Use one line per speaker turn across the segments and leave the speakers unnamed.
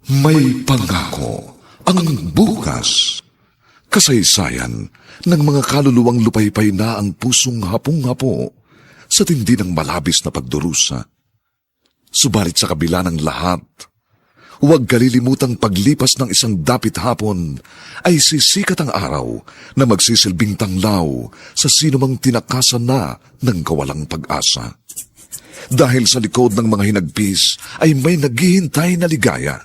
May pangako ang bukas. Kasaysayan ng mga kaluluwang lupaypay na ang pusong hapong-hapo sa tindi ng malabis na pagdurusa. Subalit sa kabila ng lahat, huwag kalilimutang paglipas ng isang dapit hapon ay sisikat ang araw na magsisilbing tanglaw sa sinumang tinakasan na ng kawalang pag-asa. Dahil sa likod ng mga hinagpis ay may naghihintay na ligaya.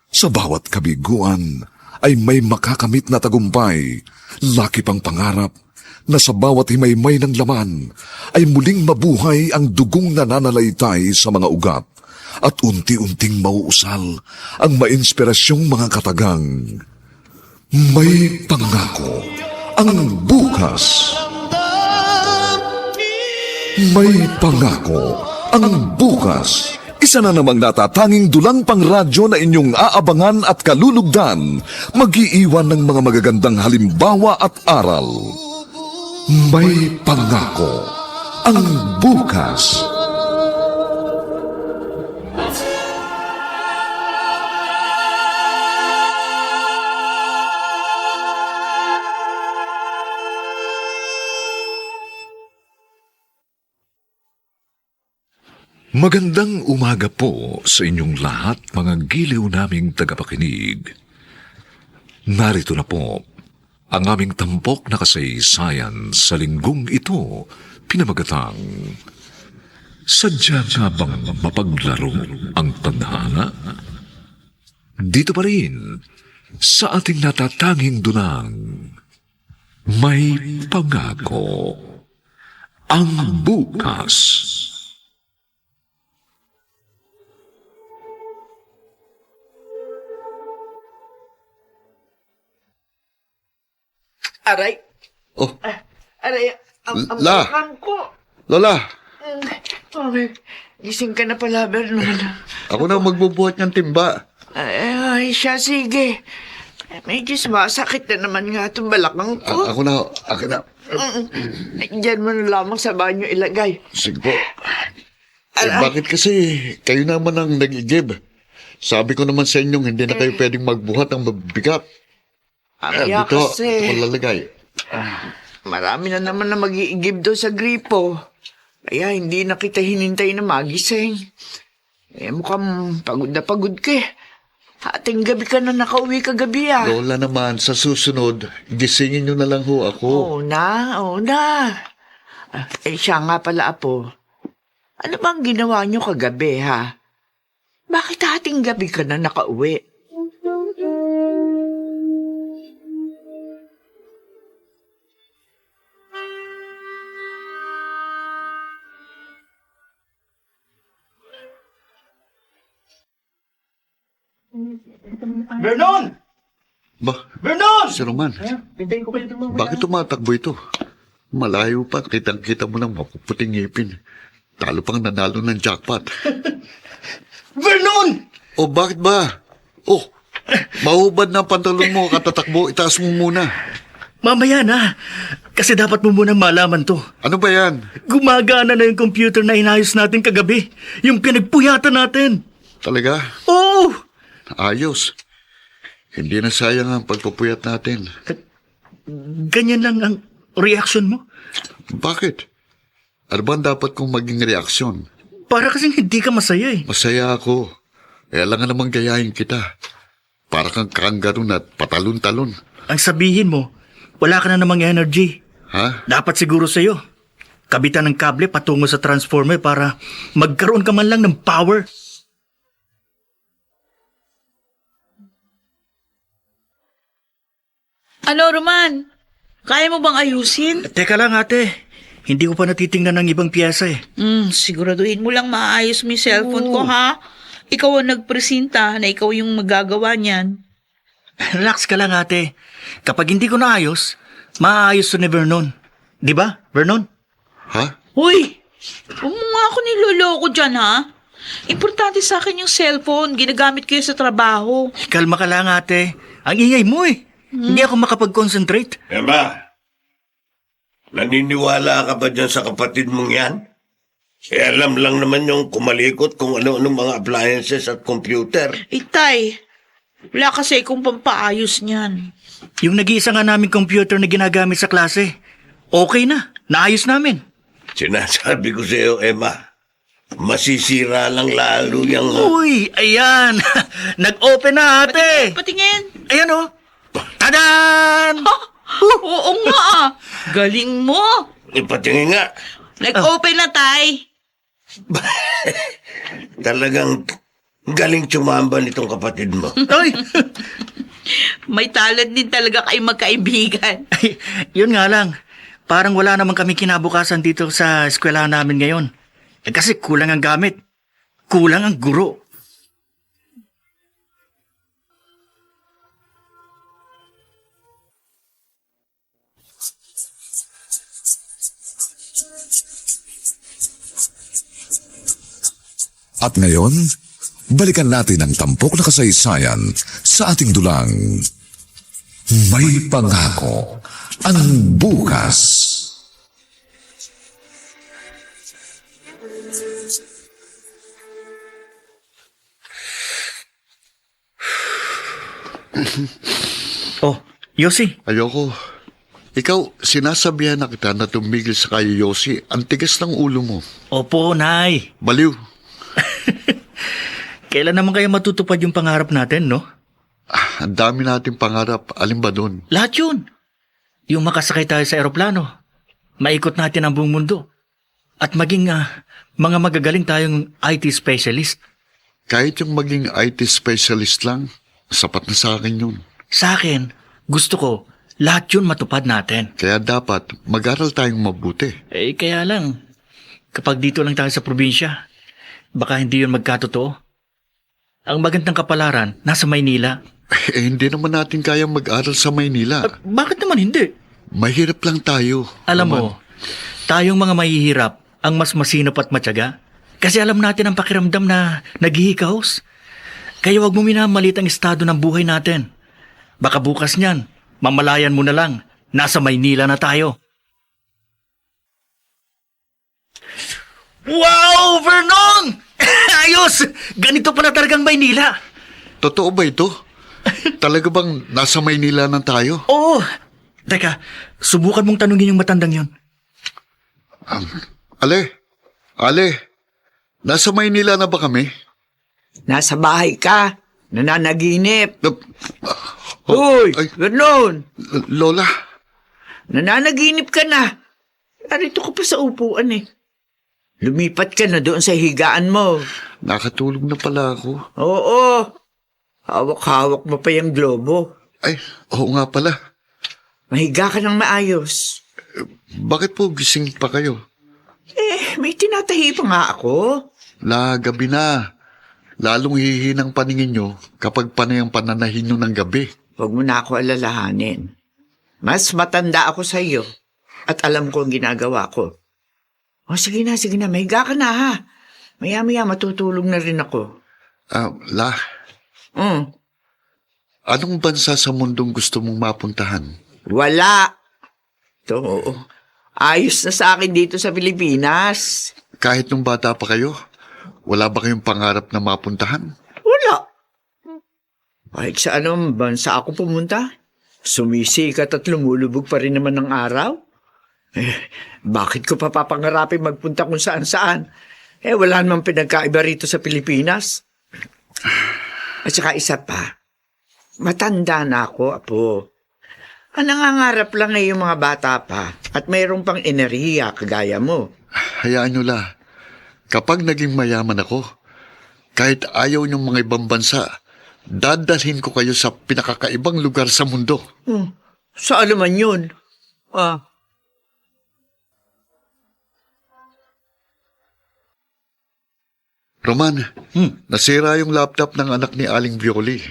Sa bawat kabiguan ay may makakamit na tagumpay, laki pang pangarap na sa bawat himaymay ng laman ay muling mabuhay ang dugong nananalaytay sa mga ugat at unti-unting mauusal ang mainspirasyong mga katagang. May pangako ang bukas. May pangako ang bukas. Isa na namang natatanging dulang pang radyo na inyong aabangan at kalulugdan, mag-iiwan ng mga magagandang halimbawa at aral. May pangako ang bukas. Magandang umaga po sa inyong lahat, mga giliw naming tagapakinig. Narito na po ang aming tampok na kasaysayan sa linggong ito, pinamagatang Sadya nga bang mapaglaro ang tadhana? Dito pa rin sa ating natatanging dunang may pangako ang bukas.
Aray!
Oh,
Aray! Ang
La!
balakang ko!
Lola,
Okay. Gising ka na pala, Vernon.
ako na magbubuhat ng timba.
Ay, siya, sige. Medyo sumasakit na naman nga itong balakang ko.
Ako na.
Diyan mo na lamang sa banyo ilagay.
Sige po. Bakit kasi kayo naman ang nag-igib? Sabi ko naman sa inyong hindi na kayo pwedeng magbuhat ng mabigat.
Kaya
Dito,
kasi,
ako lalagay.
marami na naman na mag-iigib doon sa gripo. Kaya hindi na kita hinintay na magising. Mukhang pagod na pagod ka. Ating gabi ka na nakauwi kagabi ah.
Lola naman, sa susunod, gisingin nyo na lang ho ako.
Oo na. Siya nga pala, Apo. Ano bang ginawa niyo kagabi, ha? Bakit ating gabi ka na nakauwi?
Vernon!
Ba,
Vernon!
si Roman,
Pintayin ko kayo tumawag.
bakit tumatakbo ito? Malayo pa, kitang-kita mo ng mapuputing ngipin. Talo pang nanalo ng jackpot.
Vernon!
O bakit ba? Oh, mahubad na ang pantalon mo, katatakbo, itaas mo muna.
Mamaya na. Kasi dapat mo munang malaman to.
Ano ba yan?
Gumagana na yung computer na inayos natin kagabi. Yung pinagpuyatan natin.
Talaga?
Oo!
Ayos. Hindi na sayang ang pagpupuyat natin.
Ganyan lang ang reaction mo.
Bakit? Ano ba ang dapat kong maging reaksyon?
Para kasing hindi ka masaya eh.
Masaya ako. Kaya lang namang gayahin kita. Para kang kangaroo at patalon-talon.
Ang sabihin mo, wala ka na namang energy.
Ha?
Dapat siguro sa'yo. Kabitan ng kable patungo sa transformer para magkaroon ka man lang ng power.
Ano, Roman? Kaya mo bang ayusin?
Teka lang ate, hindi ko pa natitingnan ng ibang piyesa eh.
Siguraduhin mo lang maayos mo yung cellphone ko, ha? Ikaw ang nagpresenta na ikaw yung magagawa niyan.
Relax ka lang ate. Kapag hindi ko naayos, maayos to ni Vernon. Di ba, Vernon?
Ha?
Hoy! Huwag mo nga ako niloloko dyan, ha? Importante sa akin yung cellphone. Ginagamit ko yun sa trabaho.
Kalma ka lang ate. Ang ingay mo eh. Hindi ako makapag-concentrate.
Emma, naniniwala ka ba dyan sa kapatid mong yan? Alam lang naman yung kumalikot kung ano-ano mga appliances at computer.
Itay, Wala kasi kung pampaayos niyan.
Yung nag-iisa nga namin computer na ginagamit sa klase, okay na. Naayos namin.
Sinasabi ko sa iyo, Emma, masisira lang lalo yung...
Uy, ayan. Nag-open na ate.
Patingin.
Ayan oh. Tadan!
Oo nga ah. Galing mo.
Ipatingin nga.
Nag-open na, Tay.
Talagang galing tsumamba nitong kapatid mo.
Ay,
May talent din talaga kayo magkaibigan.
ay, yun nga lang. Parang wala naman kami kinabukasan dito sa eskwelahan namin ngayon. Kasi kulang ang gamit. Kulang ang guro.
At ngayon, balikan natin ang tampok na kasaysayan sa ating dulang. May pangako ang bukas.
Oh, Yossi.
Ayoko. Ikaw, sinasabihan na kita na tumigil sa kay Yossi. Ang tigas ng ulo mo.
Opo, Nay.
Baliw.
Kailan naman kaya matutupad yung pangarap natin, no?
Ang dami nating pangarap. Alin ba doon?
Lahat yun. Yung makasakay tayo sa eroplano. Maikot natin ang buong mundo. At maging mga magagaling tayong IT specialist.
Kahit yung maging IT specialist lang, sapat na sa akin yun.
Sa akin, gusto ko, lahat yun matupad natin.
Kaya dapat mag-aral tayong mabuti.
Eh, kaya lang, kapag dito lang tayo sa probinsya, baka hindi yun magkatotoo. Ang magandang kapalaran, nasa Maynila.
Eh, hindi naman natin kayang mag-aral sa Maynila.
Bakit naman hindi?
Mahirap lang tayo.
Alam
Naman.
mo, tayong mga mahihirap ang mas masinop at matyaga. Kasi alam natin ang pakiramdam na naghihikaos. Kaya wag mo minamalit ang estado ng buhay natin. Baka bukas niyan, mamalayan mo na lang, nasa Maynila na tayo. Wow, Vernon! Ayos! Ganito pala talagang Maynila.
Totoo ba ito? Talaga bang nasa Maynila na tayo?
Oo. Teka, subukan mong tanungin yung matandang yun.
Ale, nasa Maynila na ba kami?
Nasa bahay ka. Nananaginip.
Oh,
Uy,
ay,
Vernon.
Lola,
Nananaginip ka na. Narito ka pa sa upuan eh. Lumipat ka na doon sa higaan mo.
nakatulog na pala ako.
Oo. Hawak-hawak mo pa yung globo.
Ay, oo nga pala.
Mahiga ka ng maayos.
Bakit po gising pa kayo?
May tinatahi pa nga ako.
Gabi na. Lalong hihinang paningin nyo kapag panay ang pananahin nyo ng gabi.
Huwag mo na ako alalahanin. Mas matanda ako sa iyo at alam ko ang ginagawa ko. O sige na, mahiga ka na ha. Maya-maya matutulog na rin ako.
Anong bansa sa mundong gusto mong mapuntahan?
Wala. Ito, oo. Ayos na sa akin dito sa Pilipinas.
Kahit nung bata pa kayo, wala ba kayong pangarap na mapuntahan?
Wala. Kahit sa anong bansa ako pumunta, sumisikat at lumulubog pa rin naman ng araw. Bakit ko pa papangarapin magpunta kung saan-saan? Wala namang pinagkaiba rito sa Pilipinas. At saka isa pa, matanda na ako, apo. Ang nangangarap lang ay yung mga bata pa at mayroong pang enerhiya kagaya mo.
Hayaan nyo la. Kapag naging mayaman ako, kahit ayaw nyong mga ibang bansa, dadalhin ko kayo sa pinakakaibang lugar sa mundo.
Saan naman yun?
Roman, nasira yung laptop ng anak ni Aling Violi.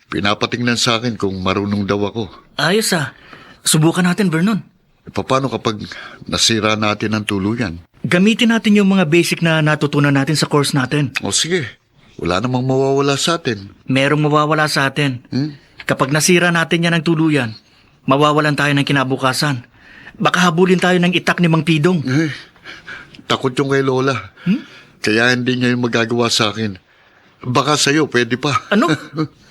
Pinapatingnan sa akin kung marunong daw ako.
Ayos Subukan natin, Vernon.
Paano kapag nasira natin ang tuluyan?
Gamitin natin yung mga basic na natutunan natin sa course natin.
O sige, wala namang mawawala sa atin.
Merong mawawala sa atin. Kapag nasira natin yan ng tuluyan, mawawalan tayo ng kinabukasan. Baka habulin tayo ng itak ni Mang Pidong.
Takot yung kay Lola. Kaya hindi niya yung magagawa sa akin. Baka sa'yo, pwede pa.
Ano?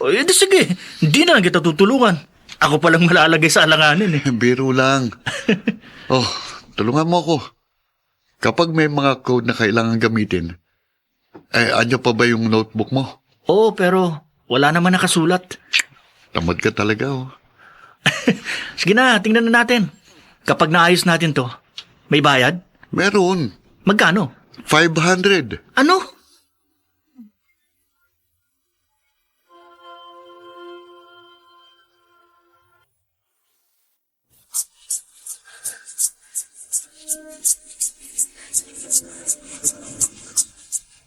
O, edi sige, hindi na lang kita tutulungan. Ako palang malalagay sa alanganin eh.
Biro lang. Oh, tulungan mo ako. Kapag may mga code na kailangan gamitin, anyo pa ba yung notebook mo?
Oo, pero wala naman nakasulat.
Tamad ka talaga, oh.
Sige na, tingnan na natin. Kapag naayos natin to, may bayad?
Meron.
Magkano?
500.
Ano?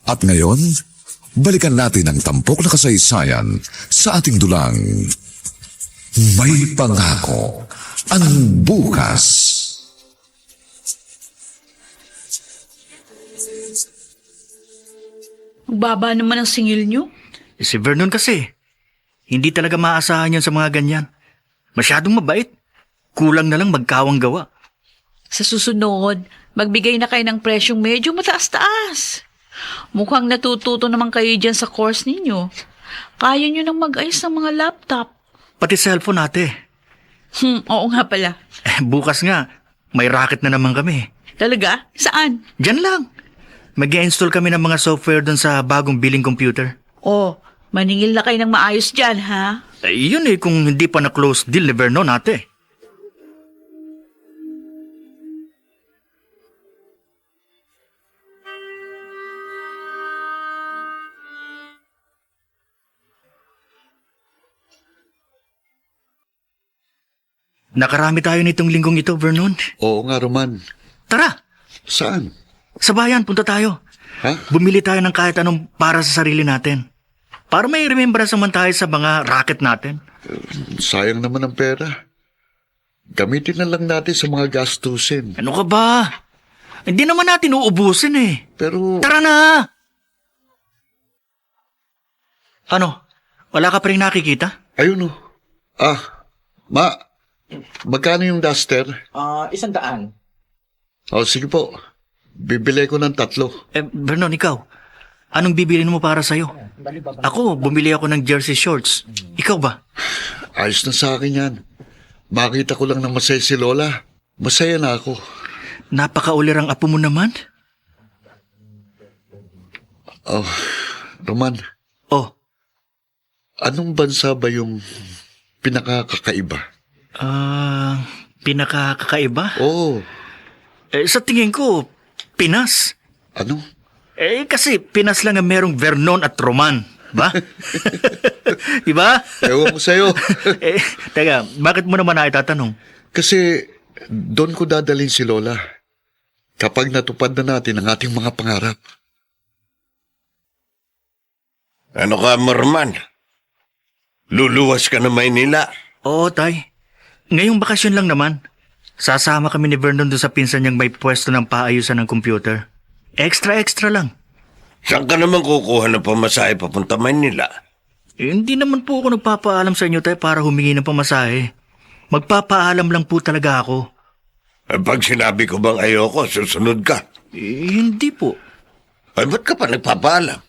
At ngayon, balikan natin ang tampok na kasaysayan sa ating dulang May Pangako ang Bukas.
Ang baba naman ang singil nyo.
Si Vernon kasi, hindi talaga maasahan yan sa mga ganyan. Masyadong mabait. Kulang na lang magkawang gawa.
Sa susunod, magbigay na kayo ng presyong medyo mataas-taas. Mukhang natututo naman kayo dyan sa course ninyo. Kaya nyo nang mag-ayos ng mga laptop.
Pati cellphone ate.
Oo nga pala.
Bukas nga, may racket na naman kami.
Talaga? Saan?
Diyan lang. Mag-i-install kami ng mga software doon sa bagong billing computer.
Oh, maningil na kayo ng maayos dyan, ha?
Yun eh kung hindi pa na-close deal ni Vernon ate. Nakarami tayo nitong linggong ito, Vernon.
Oo nga, Roman.
Tara,
Saan?
sa bayan, punta tayo.
Ha?
Bumili tayo ng kahit anong para sa sarili natin. Para may remembrance naman tayo sa mga racket natin.
Sayang naman ang pera. Gamitin na lang natin sa mga gastusin.
Ano ka ba? Hindi naman natin uubusin eh.
Pero,
Tara na! Ano? Wala ka pa rin nakikita?
ayun oh. Magkano yung duster?
100.
Sige po. Bibili ko ng 3.
Vernon, ikaw. Anong bibilin mo para sa'yo? Ako, bumili ako ng jersey shorts. Ikaw ba?
Ayos na sa akin yan. Makita ko lang na masaya si Lola. Masaya na ako.
Napakaulirang apo mo naman.
Oh, Roman,
Oh,
anong bansa ba yung pinakakakaiba?
pinakakakaiba?
Oh,
Sa tingin ko, Pinas.
ano?
Kasi Pinas lang ang merong Vernon at Roman. Ba? Diba?
Ewan ko sa'yo.
Teka, bakit mo naman na itatanong?
Kasi doon ko dadalhin si Lola. Kapag natupad na natin ang ating mga pangarap.
Ano ka, Marman? Luluwas ka na Maynila.
Oo, tay. Ngayong bakasyon lang naman. Sasama kami ni Vernon doon sa pinsan niyang may pwesto ng paayusan ng computer. Extra lang.
Saan ka naman kukuha ng pamasahe papunta Maynila?
Hindi naman po ako nagpapaalam sa inyo, tay, para humingi ng pamasahe. Magpapaalam lang po talaga ako.
Pag sinabi ko bang ayoko, susunod ka.
Hindi po.
Ay, ba't ka pa nagpapaalam?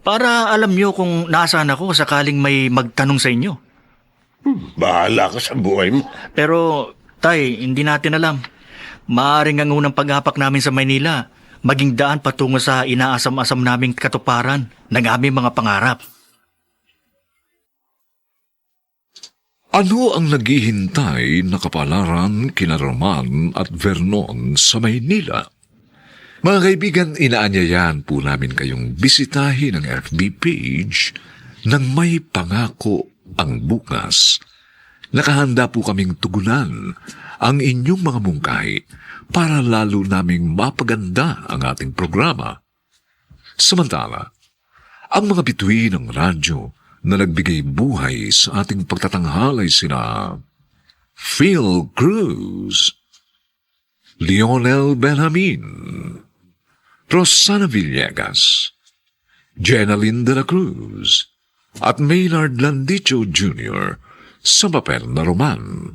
Para alam niyo kung nasaan ako sakaling may magtanong sa inyo.
Bahala ka sa buhay mo.
Pero, tay, hindi natin alam. Maaring ang unang pag-apak namin sa Maynila, maging daan patungo sa inaasam-asam naming katuparan ng aming mga pangarap.
Ano ang naghihintay na kapalaran kina Roman at Vernon sa Maynila? Mga kaibigan, inaanyayahan po namin kayong bisitahin ang FB page ng May Pangako ang Bukas. Nakahanda po kaming tugunan ang inyong mga mungkahi para lalo naming mapaganda ang ating programa. Samantala, ang mga bituin ng radyo na nagbigay buhay sa ating pagtatanghalay sina Phil Cruz, Lionel Benjamin, Rosana Villegas, Jenaline de la Cruz, at Maynard Landicho Jr. sa papel na Roman.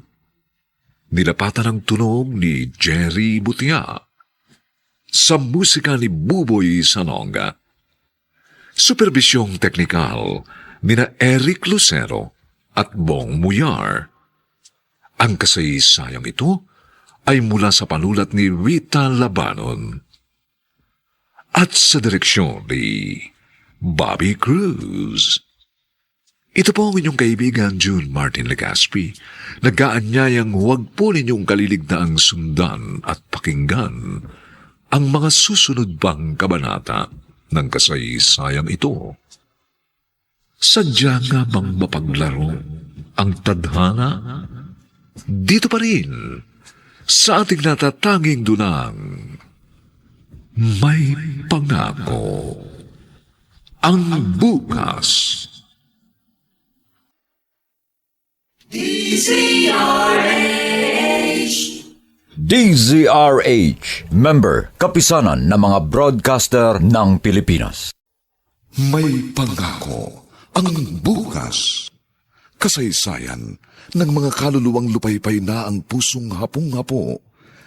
Nilapatan ang tunog ni Jerry Butia. Sa musika ni Buboy Sanonga. Superbisyong teknikal nina Eric Lucero at Bong Muyar. Ang kasaysayang ito ay mula sa panulat ni Rita Labanon at sa direksyon ni Bobby Cruz. Ito po ang inyong kaibigan June Martin Legaspi, nag-aanyayang huwag po ninyong kaliligdaang sundan at pakinggan ang mga susunod pang kabanata ng kasaysayang ito. Sadya nga bang mapaglaro ang tadhana? Dito pa rin, sa ating natatanging dunang, may pangako ang bukas.
DZRH, member, kapisanan ng mga broadcaster ng Pilipinas.
May pangako ang bukas. Kasaysayan ng mga kaluluwang lupaypay na ang pusong hapong-hapo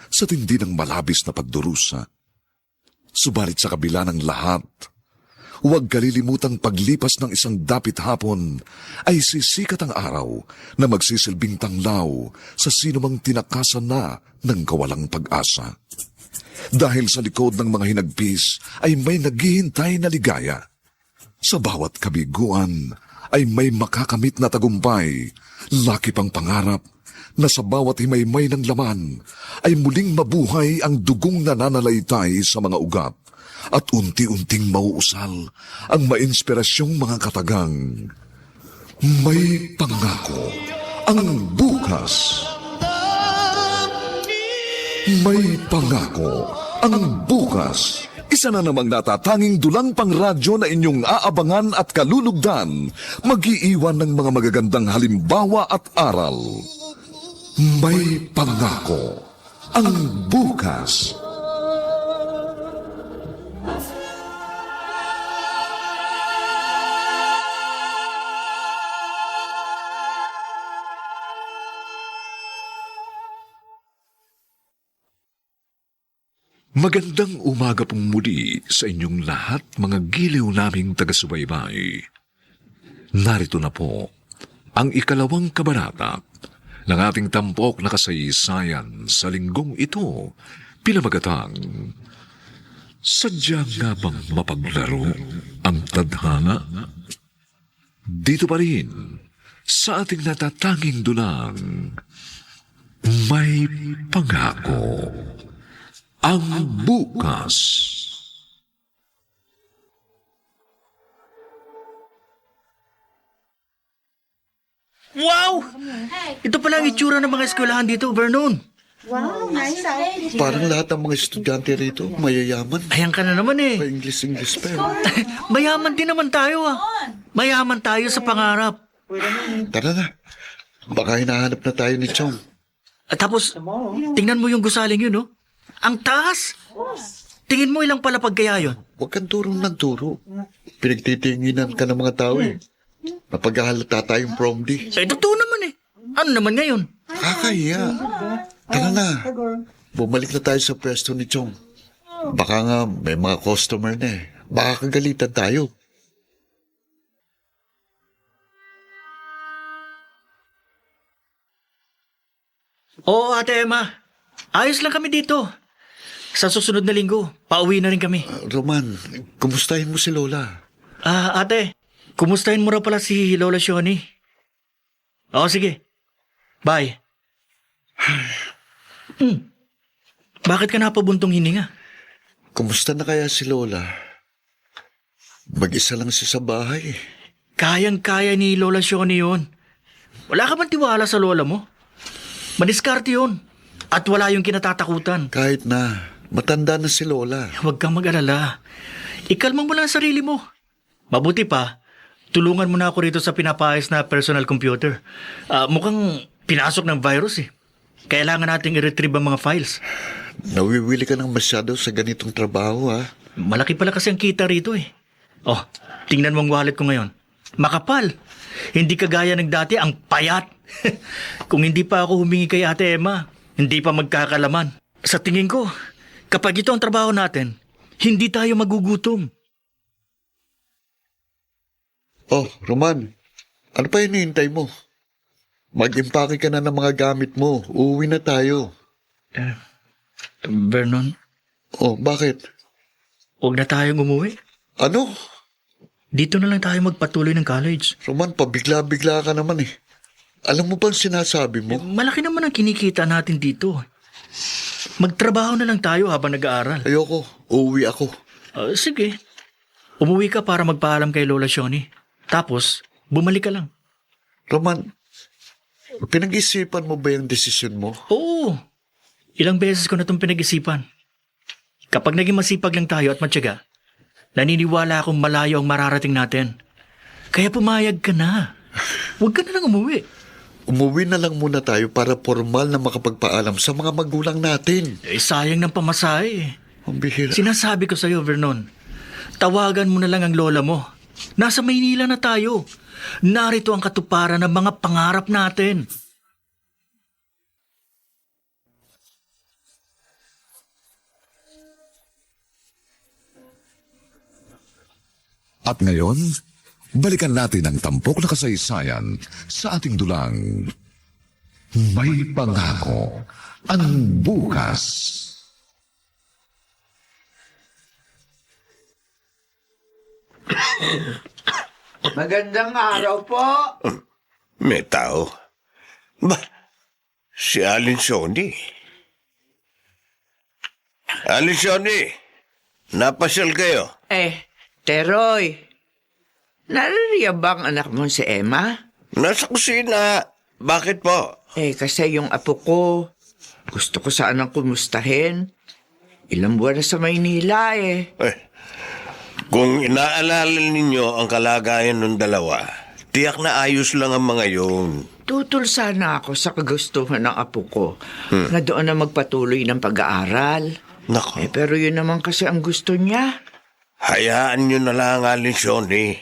sa tindi ng malabis na pagdurusa. Subalit sa kabila ng lahat, huwag kalilimutang paglipas ng isang dapit hapon ay sisikat ang araw na magsisilbing tanglaw sa sinumang tinakasan na ng kawalang pag-asa. Dahil sa likod ng mga hinagpis ay may naghihintay na ligaya. Sa bawat kabiguan ay may makakamit na tagumpay, laki pang pangarap na sa bawat himaymay ng laman ay muling mabuhay ang dugong nananalaytay sa mga ugat at unti-unting mauusal ang mainspirasyong mga katagang. May pangako ang bukas. May pangako ang bukas. Isa na namang natatanging dulang pang radyo na inyong aabangan at kalulugdan, mag-iiwan ng mga magagandang halimbawa at aral. May pangako ang bukas. Magandang umaga pong muli sa inyong lahat, mga giliw naming taga-subaybay. Narito na po ang ikalawang kabanata ng ating tampok na kasaysayan sa linggong ito, pinamagatang Sadya nga bang mapaglaro ang tadhana? Dito pa rin sa ating natatanging dunang, may pangako ang bukas.
Wow! Ito pala ang itsura ng mga eskwelahan dito, Vernon.
Parang lahat ng mga estudyante rito, mayayaman.
Ayan ka na naman eh.
Pa-English pa.
Mayaman din naman tayo ah. Mayaman tayo sa pangarap.
Tara na. Baka hinahanap na tayo ni Chong.
At tapos, tingnan mo yung gusaling yun, no? Ang taas! Tingin mo ilang palapag kaya yun?
Huwag kang turong ng turo. Pinagtitinginan ka ng mga tao eh. Napaghahalata tayong prom day.
Eh, totoo naman eh. Ano naman ngayon?
Kakahiya. Tara na. Bumalik na tayo sa pwesto ni Chong. Baka nga may mga customer na eh. Baka kagalitan tayo.
Oo, Ate Emma. Ayos lang kami dito. Sa susunod na linggo, pauwi na rin kami.
Roman, kumustahin mo si Lola?
Ate, kumustahin mo raw pala si Lola Shoni? Oo, sige. Bye. Bakit ka napabuntong hininga?
Kumusta na kaya si Lola? Mag-isa lang siya sa bahay.
Kayang-kaya ni Lola Shoni yun. Wala ka bang tiwala sa lola mo? Madiskarte yun. At wala yung kinatatakutan.
Kahit na, matanda na si Lola.
Huwag kang mag-alala. Ikalma mo lang ang sarili mo. Mabuti pa, tulungan mo na ako rito sa pinapayos na personal computer. Mukhang pinasok ng virus eh. Kailangan nating i-retrieve ang mga files.
Nawiwili ka ng masyado sa ganitong trabaho, ha?
Malaki pala kasi ang kita rito eh. Oh, tingnan mo ang wallet ko ngayon. Makapal. Hindi kagaya ng dati ang payat. Kung hindi pa ako humingi kay Ate Emma, hindi pa magkakalaman. Sa tingin ko, kapag ito ang trabaho natin, hindi tayo magugutom.
Oh, Roman, ano pa hinihintay mo? Mag-impake ka na ng mga gamit mo. Uuwi na tayo.
Vernon,
Oh, bakit?
huwag na tayong umuwi.
Ano?
Dito na lang tayo magpatuloy ng college.
Roman, pabigla-bigla ka naman eh. Alam mo bang sinasabi mo?
Malaki naman ang kinikita natin dito. Magtrabaho na lang tayo habang nag-aaral.
Ayoko, uuwi ako.
Sige. Umuwi ka para magpaalam kay Lola Shoni. Tapos, bumalik ka lang.
Roman, pinag-isipan mo ba yung desisyon mo?
Oo. Ilang beses ko na itong pinag-isipan. Kapag naging masipag lang tayo at matyaga, naniniwala akong malayo ang mararating natin. Kaya pumayag ka na. Huwag ka na lang umuwi.
Umuwi na lang muna tayo para formal na makapagpaalam sa mga magulang natin.
Sayang ng pamasahe.
Ang bihira.
Sinasabi ko sa'yo, Vernon, tawagan mo na lang ang lola mo. Nasa Maynila na tayo. Narito ang katuparan ng mga pangarap natin.
At ngayon, balikan natin ang tampok na kasaysayan sa ating dulang May Pangako ang Bukas.
Magandang araw po.
May tao. Ba, si Alin Sony. Alin Sony, napasyal kayo.
Teroy, naririya bang anak mo si Emma?
Nasa kusina. Bakit po?
Kasi yung apo ko, gusto ko sanang kumustahin. Ilang buwan na sa Maynila
Kung inaalala ninyo ang kalagayan ng dalawa, tiyak na ayos lang ang mga yun.
Tutol sana ako sa kagustuhan ng apo ko na doon na magpatuloy ng pag-aaral.
Nako,
Pero yun naman kasi ang gusto niya.
hayaan nyo na lang, Alin Sony.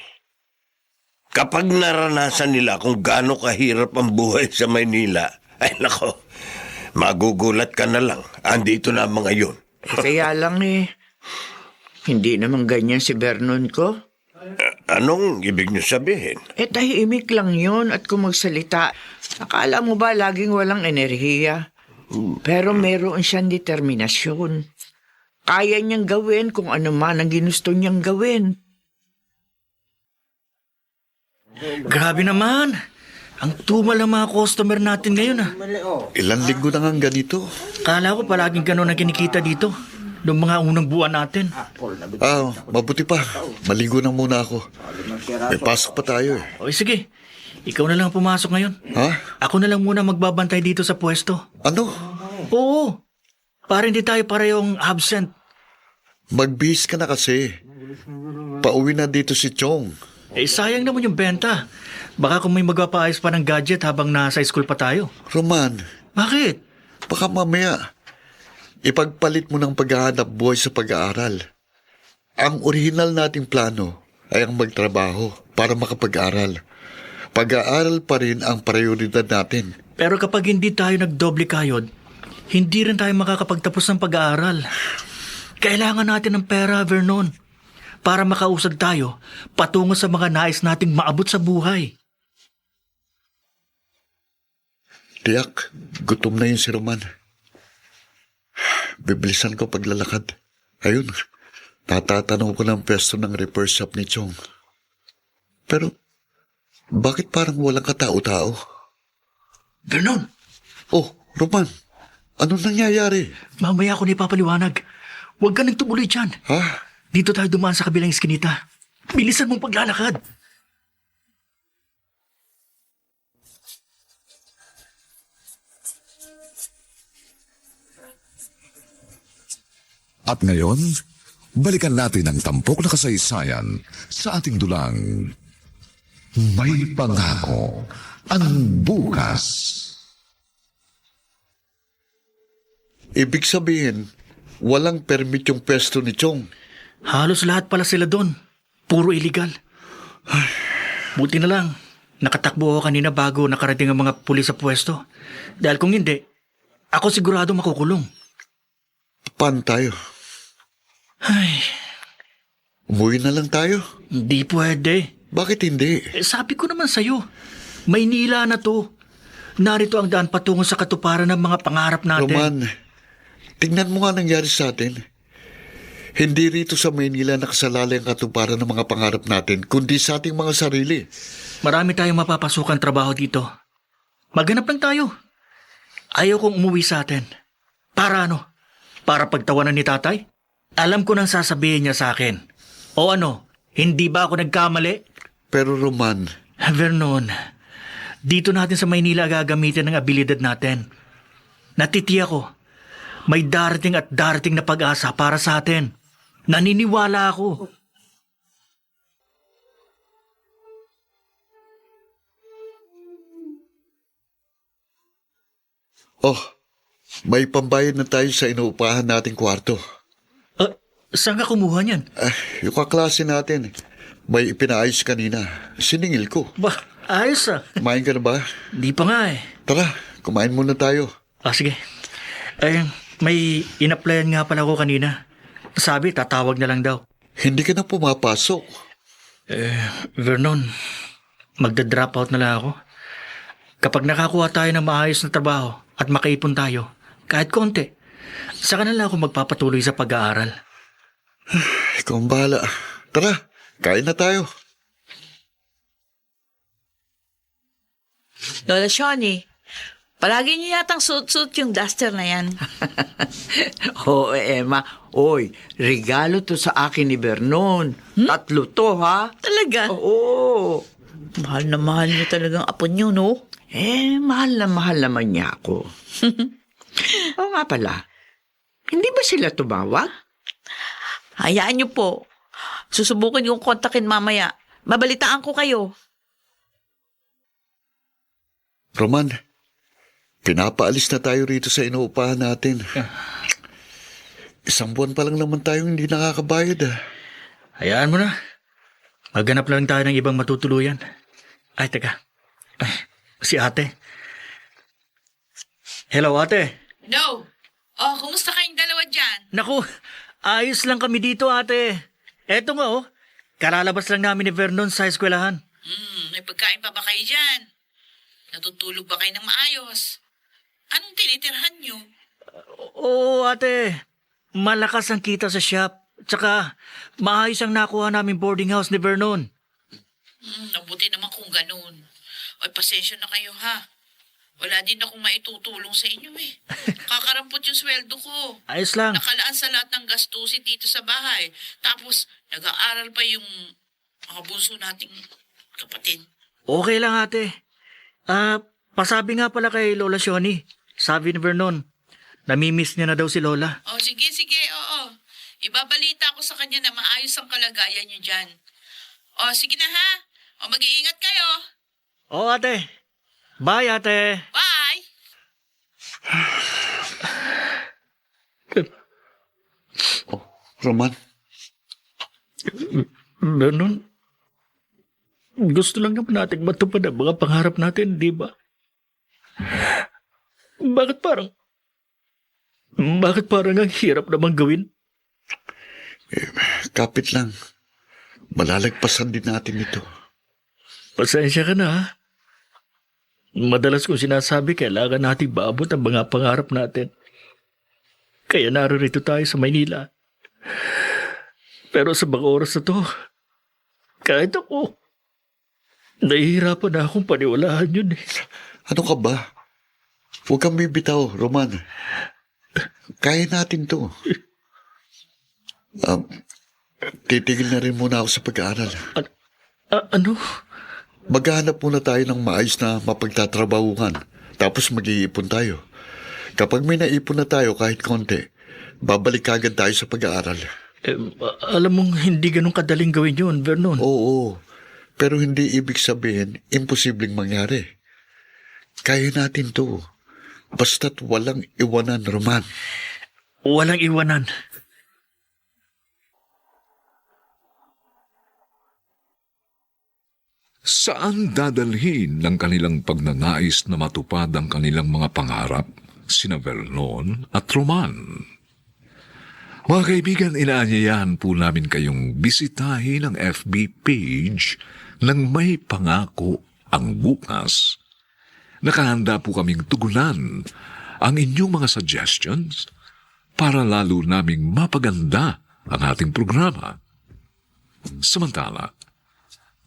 Kapag naranasan nila kung gaano kahirap ang buhay sa Maynila, ay nako, magugulat ka na lang. Andito na ang mga yun.
Kaya lang hindi naman ganyan si Vernon ko.
Anong ibig nyo sabihin?
Tahimik lang yun at kung magsalita, akala mo ba laging walang enerhiya? Pero meron siyang determinasyon. Kaya niyang gawin kung ano man ang ginusto niyang gawin.
Grabe naman. Ang tumal ng mga customer natin ngayon
Ilan linggo na nga ganito.
Kala ko palaging gano'n ang kinikita dito. Noong mga unang buwan natin.
Mabuti pa. Maligo na muna ako. May pasok pa tayo eh.
O sige, ikaw na lang ang pumasok ngayon.
Ha?
Ako na lang muna magbabantay dito sa pwesto.
Ano?
Oo, para hindi tayo parehong absent.
Magbihis ka na kasi. Pauwi na dito si Chong.
Sayang naman yung benta. Baka kung may magpapaayos pa ng gadget habang nasa school pa tayo.
Roman,
Bakit?
baka mamaya ipagpalit mo ng paghahanap buhay sa pag-aaral. Ang orihinal nating plano ay ang magtrabaho para makapag-aral. Pag-aaral pa rin ang prioridad natin.
Pero kapag hindi tayo nagdoble kayod, hindi rin tayo makakapagtapos ng pag-aaral. Kailangan natin ng pera, Vernon, para makausad tayo patungo sa mga nais nating maabot sa buhay.
Tiyak, gutom na yun si Roman. Bibilisan ko paglalakad. Ayun, tatatanaw ko ng pwesto ng repair shop ni Chong. Pero, bakit parang walang katao-tao?
Vernon,
Oh, Roman, anong nangyayari?
mamaya ako na ipapaliwanag. Huwag ka nang tumuloy dyan.
Ha?
Dito tayo dumaan sa kabilang iskinita. Bilisan mong paglalakad.
At ngayon, balikan natin ang tampok na kasaysayan sa ating dulang May Pangako ang Bukas.
Ibig sabihin, walang permit yung pwesto ni Chong.
Halos lahat pala sila doon. Puro illegal. Buti na lang. Nakatakbo ako kanina bago nakarating ang mga pulis sa pwesto. Dahil kung hindi, ako sigurado makukulong.
Paano tayo?
Ay,
Umuwi na lang tayo?
hindi pwede.
Bakit hindi?
Sabi ko naman sa'yo, Maynila na to. Narito ang daan patungo sa katuparan ng mga pangarap natin.
Roman, tingnan mo nga nangyari sa atin. Hindi rito sa Maynila nakasalalay ang katuparan ng mga pangarap natin, kundi sa ating mga sarili.
Marami tayong mapapasukan trabaho dito. Maghanap lang tayo. Ayaw kong umuwi sa atin. Para ano? Para pagtawanan ni tatay? Alam ko nang sasabihin niya sa akin. O ano, hindi ba ako nagkamali?
Pero Roman,
Vernon, dito natin sa Maynila gagamitin ang abilidad natin. Natitiyak ko, may darating at darating na pag-asa para sa atin. Naniniwala ako.
oh, may pambayad na tayo sa inuupahan nating kwarto.
Saan ka kumuha niyan?
Yung kaklase natin, may ipinaayos kanina. Siningil ko.
Ba, ayos ah.
Kumain ka na ba?
Di pa nga eh.
Tara, kumain muna tayo.
Sige. May in-applyan nga pala ko kanina. Sabi, tatawag na lang daw.
Hindi ka na pumapasok.
Vernon, magda-drop out na lang ako. Kapag nakakuha tayo ng maayos na trabaho at makaipon tayo, kahit konti, saka na lang ako magpapatuloy sa pag-aaral.
Ikaw ang bahala. Tara, kain na tayo.
Lola Shawnee, palagi niyo yatang suit-suit yung duster na yan.
Oo, Emma. Oy, regalo to sa akin ni Vernon. 3 to, ha?
Talaga?
Oo.
Mahal na mahal niyo talagang apo niyo, no?
Mahal na mahal naman niya ako. Oo nga pala. Hindi ba sila tumawag?
Hayaan niyo po. Susubukin kong kontakin mamaya. Babalitaan ko kayo.
Roman, pinapaalis na tayo rito sa inuupahan natin. 1 buwan pa lang naman tayong hindi nakakabayad.
Hayaan mo na. Maghanap lang tayo ng ibang matutuluyan. Ay, teka. Si ate. Hello, ate.
No. Oh, kumusta kayong dalawa dyan?
Naku, ayos lang kami dito, ate. Eto nga, oh. Kalalabas lang namin ni Vernon sa eskwelahan.
May pagkain pa ba kayo dyan? Natutulog ba kayo ng maayos? Anong tinitirhan nyo?
Oo, ate. Malakas ang kita sa shop. Tsaka, maayos ang nakuha namin boarding house ni Vernon.
Nabuti naman kung ganun. Ay, pasensya na kayo ha. Wala din akong maitutulong sa inyo eh. Kakarampot yung sweldo ko.
Ayos lang.
Nakalaan sa lahat ng gastusin dito sa bahay. Tapos, nag-aaral pa yung mga bunso nating kapatid.
Okay lang, ate. Pasabi nga pala kay Lola Shawnee. Sabi ni Vernon, namimiss niya na daw si Lola.
Oh, sige, oo. Ibabalita ko sa kanya na maayos ang kalagayan niyo dyan. Oh, sige na ha. Oh, mag-iingat kayo.
Oo, ate. Bye, ate.
Bye!
Roman,
Vernon, gusto lang naman natin matupad ang mga pangarap natin, di ba? Bakit parang ang hirap naman gawin?
kapit lang. Malalagpasan din natin ito.
Pasensya ka na, ha? Madalas kong sinasabi, kailangan natin baabot ang mga pangarap natin. Kaya narito tayo sa Maynila. Pero sa mga oras na to, kahit ako, nahihirapan na akong paniwalaan yun eh.
Ano ka ba? Huwag kang bibitaw, Roman. Kaya natin to. Titigil na rin muna ako sa pag-aaral.
Ano?
Maghahanap muna tayo ng maayos na mapagtatrabahuhan. Tapos mag-iipon tayo. Kapag may naipon na tayo kahit konti, babalik agad tayo sa pag-aaral.
Alam mong hindi ganun kadaling gawin yun, Vernon.
Oo, pero hindi ibig sabihin imposibleng mangyari. Kaya natin to. Basta't walang iwanan, Roman.
Walang iwanan.
Saan dadalhin ng kanilang pagnanais na matupad ang kanilang mga pangarap, sina Vernon at Roman? Mga kaibigan, inaanyayahan po namin kayong bisitahin ang FB page Nang may pangako ang bukas, nakahanda po kaming tugunan ang inyong mga suggestions para lalo naming mapaganda ang ating programa. Samantala,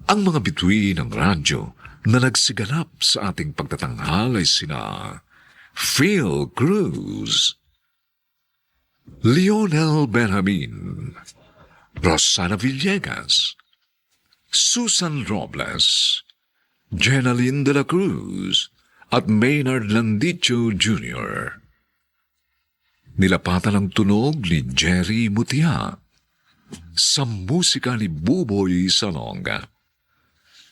ang mga bituin ng radyo na nagsiganap sa ating pagtatanghal ay sina Phil Cruz, Lionel Benjamin, Rosana Villegas, Susan Robles, Jenaline de la Cruz, at Maynard Landicho Jr. Nilapatan ang tunog ni Jerry Mutia sa musika ni Buboy Salonga.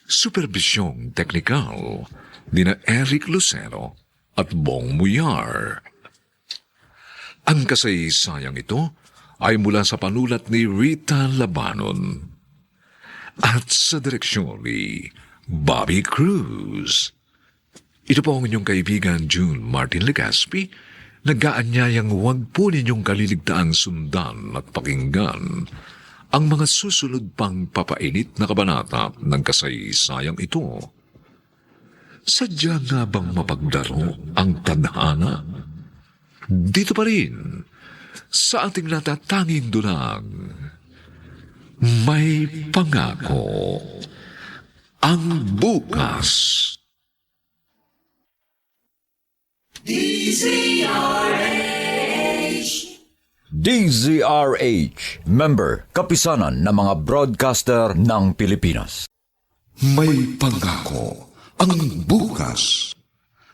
Supervisyong teknikal ni na Eric Lucero at Bong Muyar. Ang kasaysayang ito ay mula sa panulat ni Rita Labanon at sa direksyon ni Bobby Cruz. Ito po ang inyong kaibigan June Martin Legaspi, nag-aanyayang huwag po ninyong kaliligtaan sundan at pakinggan ang mga susunod pang papainit na kabanata ng kasaysayang ito. Sadya nga bang mapagdaro ang tadhana? Dito pa rin, sa ating natatanging dunang, may pangako ang bukas.
DZRH, member, kapisanan ng mga broadcaster ng Pilipinas.
May pangako ang bukas.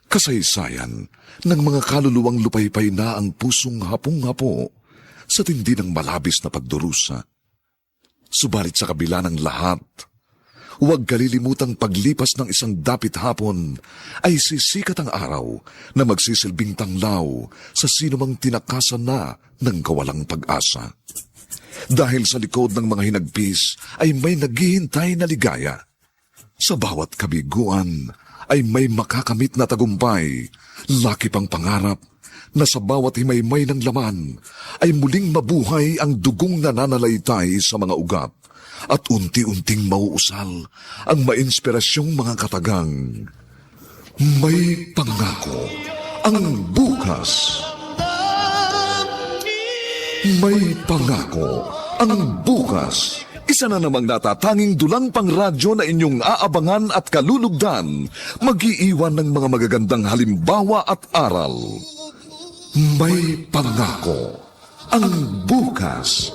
Kasaysayan ng mga kaluluwang lupaypay na ang pusong hapong-hapo sa tindi ng malabis na pagdurusa. Subalit sa kabila ng lahat, huwag kalilimutang paglipas ng isang dapit hapon ay sisikat ang araw na magsisilbing tanglaw sa sinumang tinakasan na ng kawalang pag-asa. Dahil sa likod ng mga hinagpis ay may naghihintay na ligaya. Sa bawat kabiguan ay may makakamit na tagumpay, laki pang pangarap na sa bawat himaymay ng laman ay muling mabuhay ang dugong nananalaytay sa mga ugat at unti-unting mauusal ang mainspirasyong mga katagang. May pangako ang bukas. May pangako ang bukas. Isa na namang natatanging dulang pang radyo na inyong aabangan at kalulugdan, mag-iiwan ng mga magagandang halimbawa at aral. May pangako ang bukas.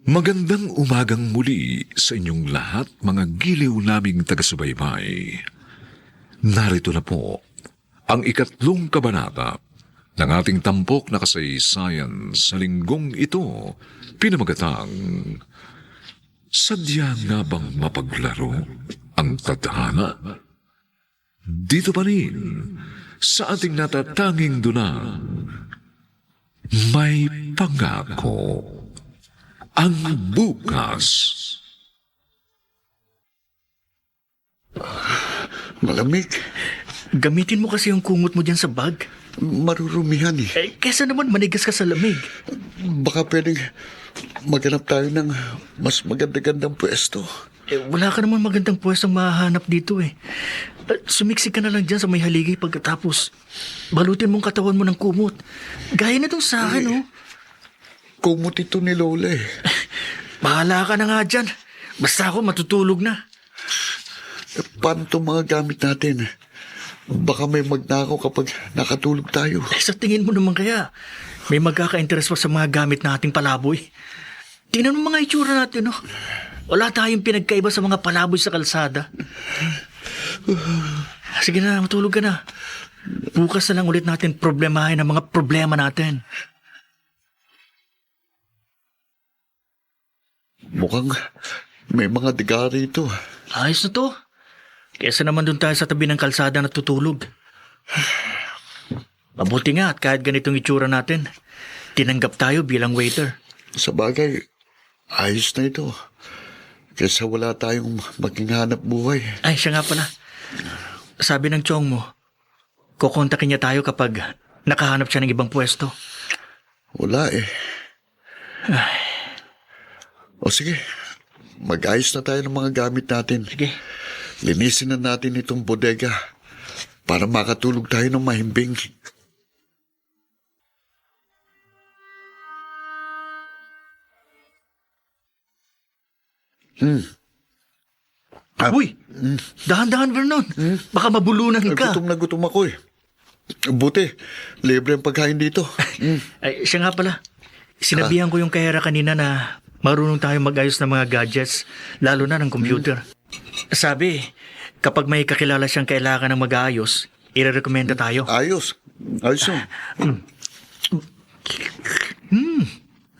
Magandang umagang muli sa inyong lahat, mga giliw naming taga-subaybay. Narito na po ang 3 kabanata ng ating tampok na kasaysayan sa linggong ito, pinamagatang Sadya nga bang mapaglaro ang tadhana? Dito pa rin sa ating natatanging dunang, may pangako ang bukas.
Malamig.
Gamitin mo kasi yung kumot mo dyan sa bag.
Marurumihan eh.
Kesa naman manigas ka sa lamig.
Baka pwedeng maghanap tayo ng mas maganda-gandang pwesto.
Wala ka naman magandang pwestong mahahanap dito eh. Sumiksik ka na lang dyan sa may haligi pagkatapos. Balutin mong katawan mo ng kumot. Gaya na itong sa akin, oh.
Kumot ito ni Lola eh.
Bahala ka na nga dyan. Basta ako matutulog na.
Paano itong mga gamit natin? Baka may magnakaw kapag nakatulog tayo.
Sa tingin mo naman kaya, may magkaka-interest pa sa mga gamit nating palaboy. Tingnan mo mga itsura natin, oh. Wala tayong pinagkaiba sa mga palaboy sa kalsada. Sige na, matulog ka na. Bukas na lang ulit natin problemahin ang mga problema natin.
Mukhang may mga diga rito.
Ayos na to. Kesa naman doon tayo sa tabi ng kalsada na tutulog. Mabuti nga at kahit ganitong itsura natin, tinanggap tayo bilang waiter.
Sa bagay, ayos na ito. Kaysa wala tayong maging hanap buhay.
Ay, siya nga pala. Sabi ng chong mo, kukontakin niya tayo kapag nakahanap siya ng ibang pwesto.
Wala eh. O sige, mag-ayos na tayo ng mga gamit natin.
Sige.
Linisin na natin itong bodega para makatulog tayo ng mahimbing.
Uy! Dahan-dahan, Vernon. Baka mabulunan ka.
Gutom na gutom ako eh. Buti, libre ang pagkain dito.
Ay, siya nga pala. Sinabihan ko yung kahera kanina na marunong tayo mag-ayos ng mga gadgets, lalo na ng computer. Sabi, kapag may kakilala siyang kailangan ng mag-aayos, irerekomenda tayo.
Ayos. Ayos yun.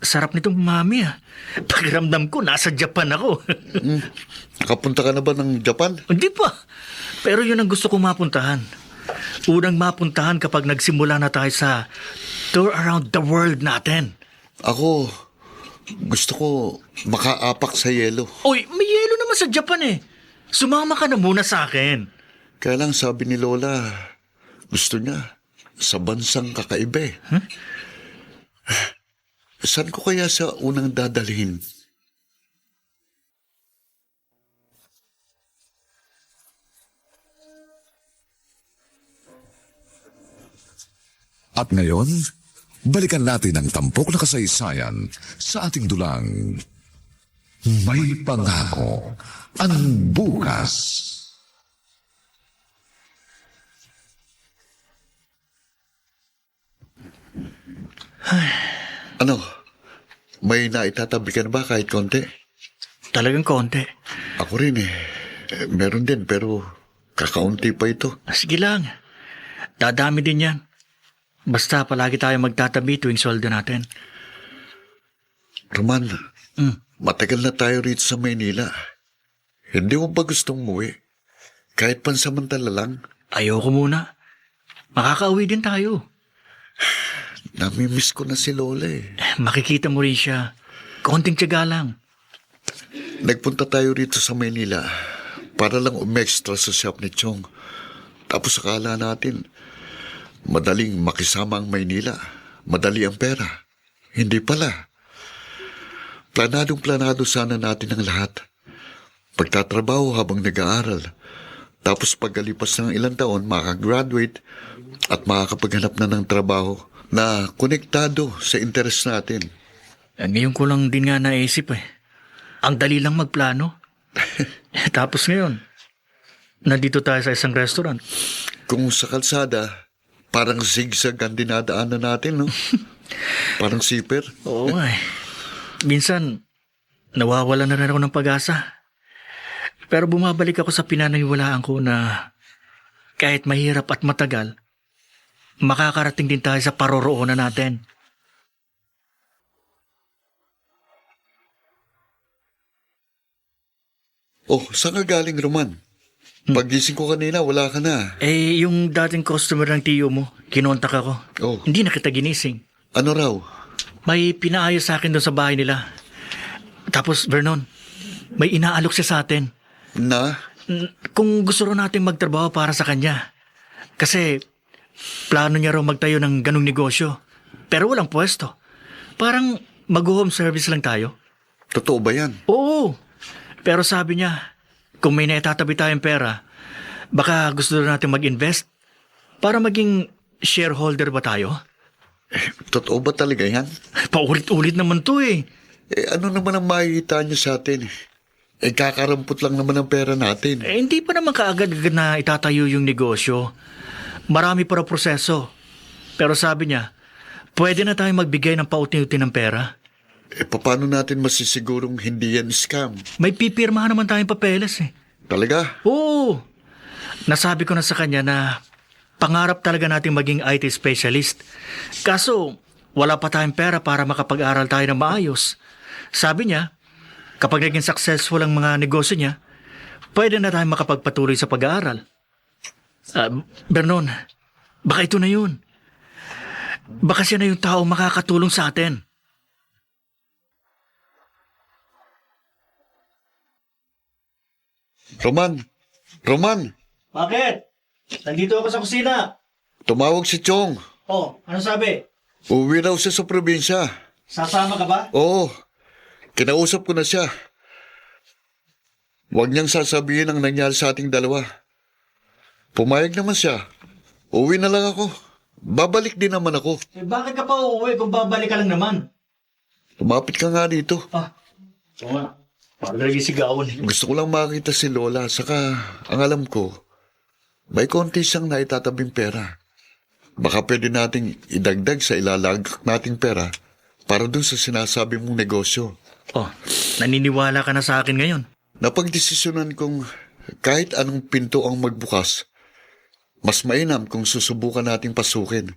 Sarap nitong mami ah. Pakiramdam ko, nasa Japan ako.
Nakapunta ka na ba ng Japan?
Hindi pa. Pero yun ang gusto kong mapuntahan. Unang mapuntahan kapag nagsimula na tayo sa tour around the world natin.
Ako, gusto ko makaapak sa yelo.
Uy, may yelo naman sa Japan eh. Sumama ka na muna sa akin.
Kaya lang sabi ni Lola, gusto niya sa bansang kakaiba eh. Saan ko kaya sa unang dadalhin?
At ngayon, balikan natin ang tampok na kasaysayan sa ating dulang May Pangako ang Bukas.
Ano? May naitatabi ka na ba kahit konti?
Talagang konti.
Ako rin eh. Meron din pero kakaunti pa ito.
Sige lang. Dadami din yan. Basta palagi tayo magtatabi tuwing sweldo natin.
Roman, matagal na tayo rito sa Maynila. Hindi mo ba gustong umuwi? Kahit pansamantala lang.
Ayoko muna. Makakauwi din tayo.
Namimiss ko na si Lola eh.
Makikita mo rin siya. Konting tiyaga lang.
Nagpunta tayo rito sa Maynila para lang umextra sa shop ni Chong. Tapos akala natin, madaling makisama ang Maynila. Madali ang pera. Hindi pala. Planadong-planado sana natin ang lahat. Pagtatrabaho habang nag-aaral. Tapos pagkalipas ng ilang taon, makagraduate at makakapaghanap na ng trabaho na konektado sa interes natin.
Ngayon ko lang din nga naisip eh. Ang dali lang magplano. Tapos ngayon, nandito tayo sa isang restaurant.
Kung sa kalsada, parang zigzag ang dinadaanan natin, no? Parang zipper.
Oo nga eh. Minsan, nawawala na rin ako ng pag-asa. Pero bumabalik ako sa pinaniniwalaan ko na kahit mahirap at matagal, makakarating din tayo sa paroroonan natin.
Oh, saan ka galing, Roman? Paggising ko kanina, wala ka na.
Eh, yung dating customer ng tiyo mo, kinontak ako.
Oh.
Hindi na kita ginising.
Ano raw?
May pinaayos sa akin doon sa bahay nila. Tapos, Vernon, may inaalok siya sa atin.
Na?
Kung gusto rin natin magtrabaho para sa kanya. Kasi, plano niya raw magtayo ng ganong negosyo. Pero walang pwesto. Parang mag-home service lang tayo.
Totoo ba yan?
Oo. Pero sabi niya, kung may naitatabi tayong pera, baka gusto rin natin mag-invest para maging shareholder ba tayo?
Totoo ba talaga yan?
Paulit-ulit naman to eh.
Eh, ano naman ang makikita niyo sa atin? Eh, kakarampot lang naman ang pera natin.
Eh, hindi pa naman kaagad-agad na itatayo yung negosyo. Marami para proseso. Pero sabi niya, pwede na tayong magbigay ng pauti-uti ng pera.
Eh, paano natin masisigurong hindi yan scam?
May pipirmahan naman tayong papeles eh.
Talaga?
Oo. Nasabi ko na sa kanya na pangarap talaga nating maging IT specialist. Kaso, wala pa tayong pera para makapag-aral tayo ng maayos. Sabi niya, kapag naging successful ang mga negosyo niya, pwede na tayong makapagpatuloy sa pag-aaral. Vernon, baka ito na yun. Baka siya na yung tao makakatulong sa atin.
Roman! Roman!
Bakit? Nandito ako sa kusina.
Tumawag si Chong.
Oh, ano sabi?
Uwi raw siya sa probinsya.
Sasama ka ba?
Oo. Kinausap ko na siya. Huwag niyang sasabihin ang nangyari sa ating dalawa. Pumayag naman siya. Uwi na lang ako. Babalik din naman ako.
Eh, bakit ka pa uuwi kung babalik ka lang naman?
Lumapit ka nga dito.
Oo nga. Parang nagisigawan.
Gusto ko lang makita si Lola. Saka, ang alam ko, may konti siyang naitatabing pera. Baka pwede nating idagdag sa ilalagak nating pera para dun sa sinasabi mong negosyo.
Oh, naniniwala ka na sa akin ngayon.
Napagdesisyonan kong kahit anong pinto ang magbukas, mas mainam kung susubukan nating pasukin.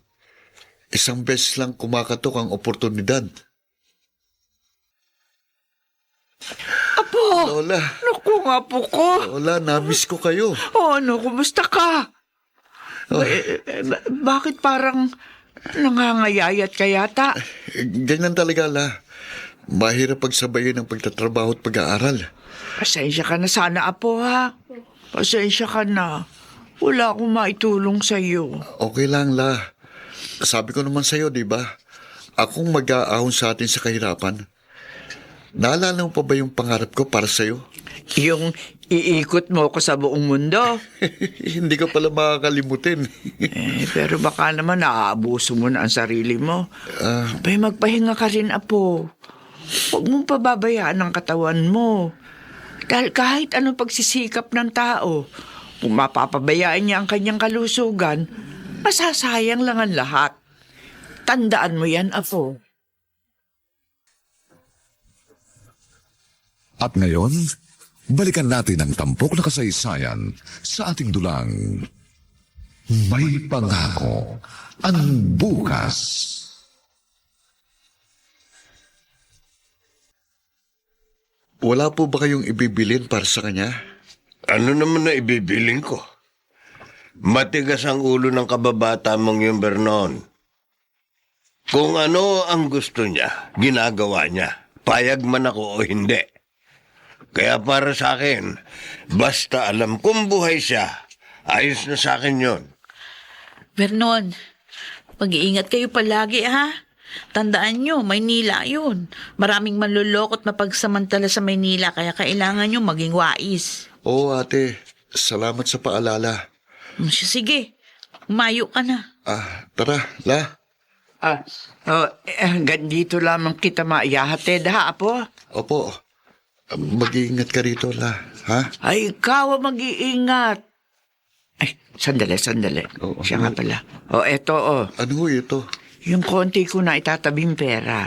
Isang beses lang kumakatok ang oportunidad.
Apo!
Lola,
Naku nga po ko.
Lola, namiss ko kayo.
Ano, kumusta ka? Bakit parang nangangayayat ka yata?
Ganyan talaga, La. Mahirap pagsabayin ang pagtatrabaho at pag-aaral.
Pasensya ka na sana, Apo, ha? Pasensya ka na. Wala akong maitulong sa'yo.
Okay lang, La. Sabi ko naman sa'yo, di ba? Akong mag-aahon sa atin sa kahirapan. Naalala mo pa ba yung pangarap ko para sa'yo?
Yung iikot mo ko sa buong mundo.
Hindi ka pala makakalimutin.
Pero baka naman naaabuso mo na ang sarili mo. Abay, magpahinga ka rin, Apo. Huwag mong pababayaan ang katawan mo. Dahil kahit anong pagsisikap ng tao, kung mapapabayaan niya ang kanyang kalusugan, masasayang lang ang lahat. Tandaan mo yan, Apo.
At ngayon, balikan natin ang tampok na kasaysayan sa ating dulang May Pangako ang Bukas.
Wala po ba kayong ibibilin para sa kanya?
Ano naman na ibibiling ko? Matigas ang ulo ng kababata mong yung Vernon. Kung ano ang gusto niya, ginagawa niya. Payag man ako o hindi. Kaya para sa akin, basta alam kong buhay siya, ayos na sa akin yon.
Vernon, mag-iingat kayo palagi, ha? Tandaan nyo, Maynila yun. Maraming manluloko at mapagsamantala sa Maynila, kaya kailangan nyo maging wais.
Oo, ate. Salamat sa paalala.
Sige, umayo ka na.
Tara, La.
Hanggang dito lamang kita maiyahatid, ha, Apo?
Opo. Mag-iingat ka rito, La. Ha?
Ay, ikaw ang mag-iingat. Ay, sandali.
Oo.
Siya nga pala. Eto.
Ano ito?
Yung konti ko na itatabing pera.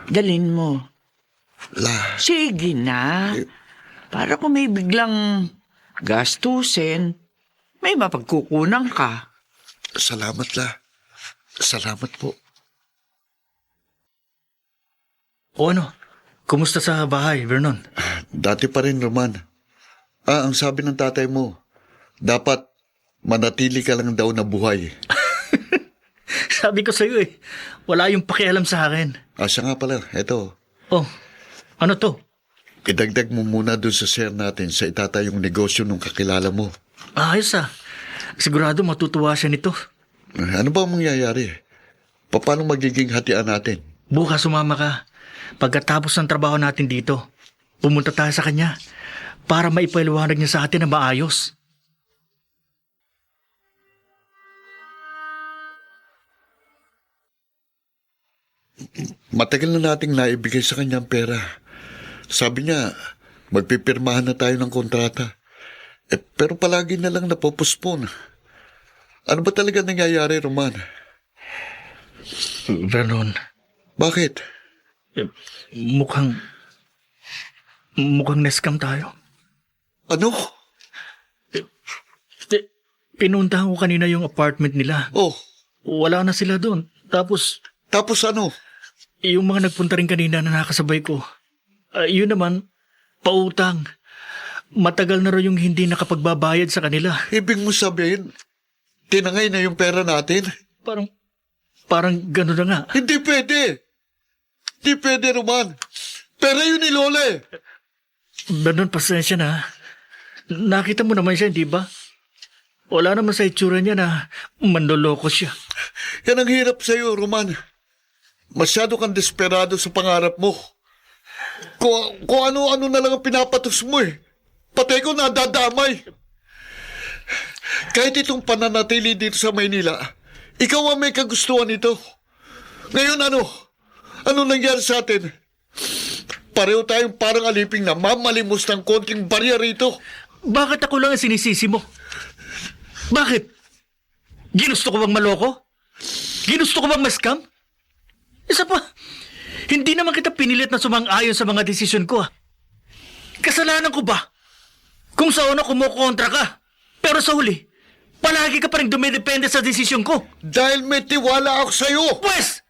Dalin mo.
La.
Sige na. Para kung may biglang gastusin, may mapagkukunan ka.
Salamat, La. Salamat po.
O ano? Kumusta sa bahay, Vernon?
Dati pa rin, Roman. Ang sabi ng tatay mo, dapat manatili ka lang daw na buhay.
Sabi ko sa'yo wala yung pakialam sa akin.
Siya nga pala, eto.
Oh, ano to?
Idagdag mo muna dun sa share natin sa itatayong negosyo nung kakilala mo.
Ayos Sigurado matutuwa siya nito.
Ano ba ang mangyayari? Paano magiging hatian natin?
Bukas sumama ka. Pagkatapos ng trabaho natin dito, pumunta tayo sa kanya para maipaliwanag niya sa atin na maayos.
Matagal na nating naibigay sa kanyang pera. Sabi niya, magpipirmahan na tayo ng kontrata. Pero palagi na lang napopospone. Ano ba talaga nangyayari, Roman?
Vernon,
Bakit?
mukhang nescam tayo.
Ano?
Pinuntahan ko kanina yung apartment nila.
Oh,
Wala na sila doon. Tapos,
ano?
yung mga nagpunta rin kanina na nakasabay ko, yun naman, pautang. Matagal na rin yung hindi nakapagbabayad sa kanila.
Ibig mo sabihin, tinangay na yung pera natin?
Parang gano'n na nga.
Hindi pwede! Hindi pwede, Roman! Pera yun ni Lola eh!
Vernon, pasensya na. Nakita mo naman siya, di ba? Wala naman sa itsura niya na manloloko siya.
Yan ang hirap sa'yo, Roman. Masyado kang desperado sa pangarap mo. Kung ano-ano na lang ang pinapatos mo eh. Pati ko nadadamay. Kahit itong pananatili dito sa Maynila, ikaw ang may kagustuhan nito. Ngayon ano? Ano nangyari sa atin? Pareho tayong parang aliping na mamalimos ng konting barya rito.
Bakit ako lang ang sinisisi mo? Bakit? Ginusto ko bang maloko? Ginusto ko bang ma-scam? Isa pa, hindi naman kita pinilit na sumang-ayon sa mga desisyon ko. Kasalanan ko ba? Kung sa una kumukontra ka, pero sa huli, palagi ka pa rin dumidepende sa desisyon ko.
Dahil may tiwala ako sa'yo.
Pwes,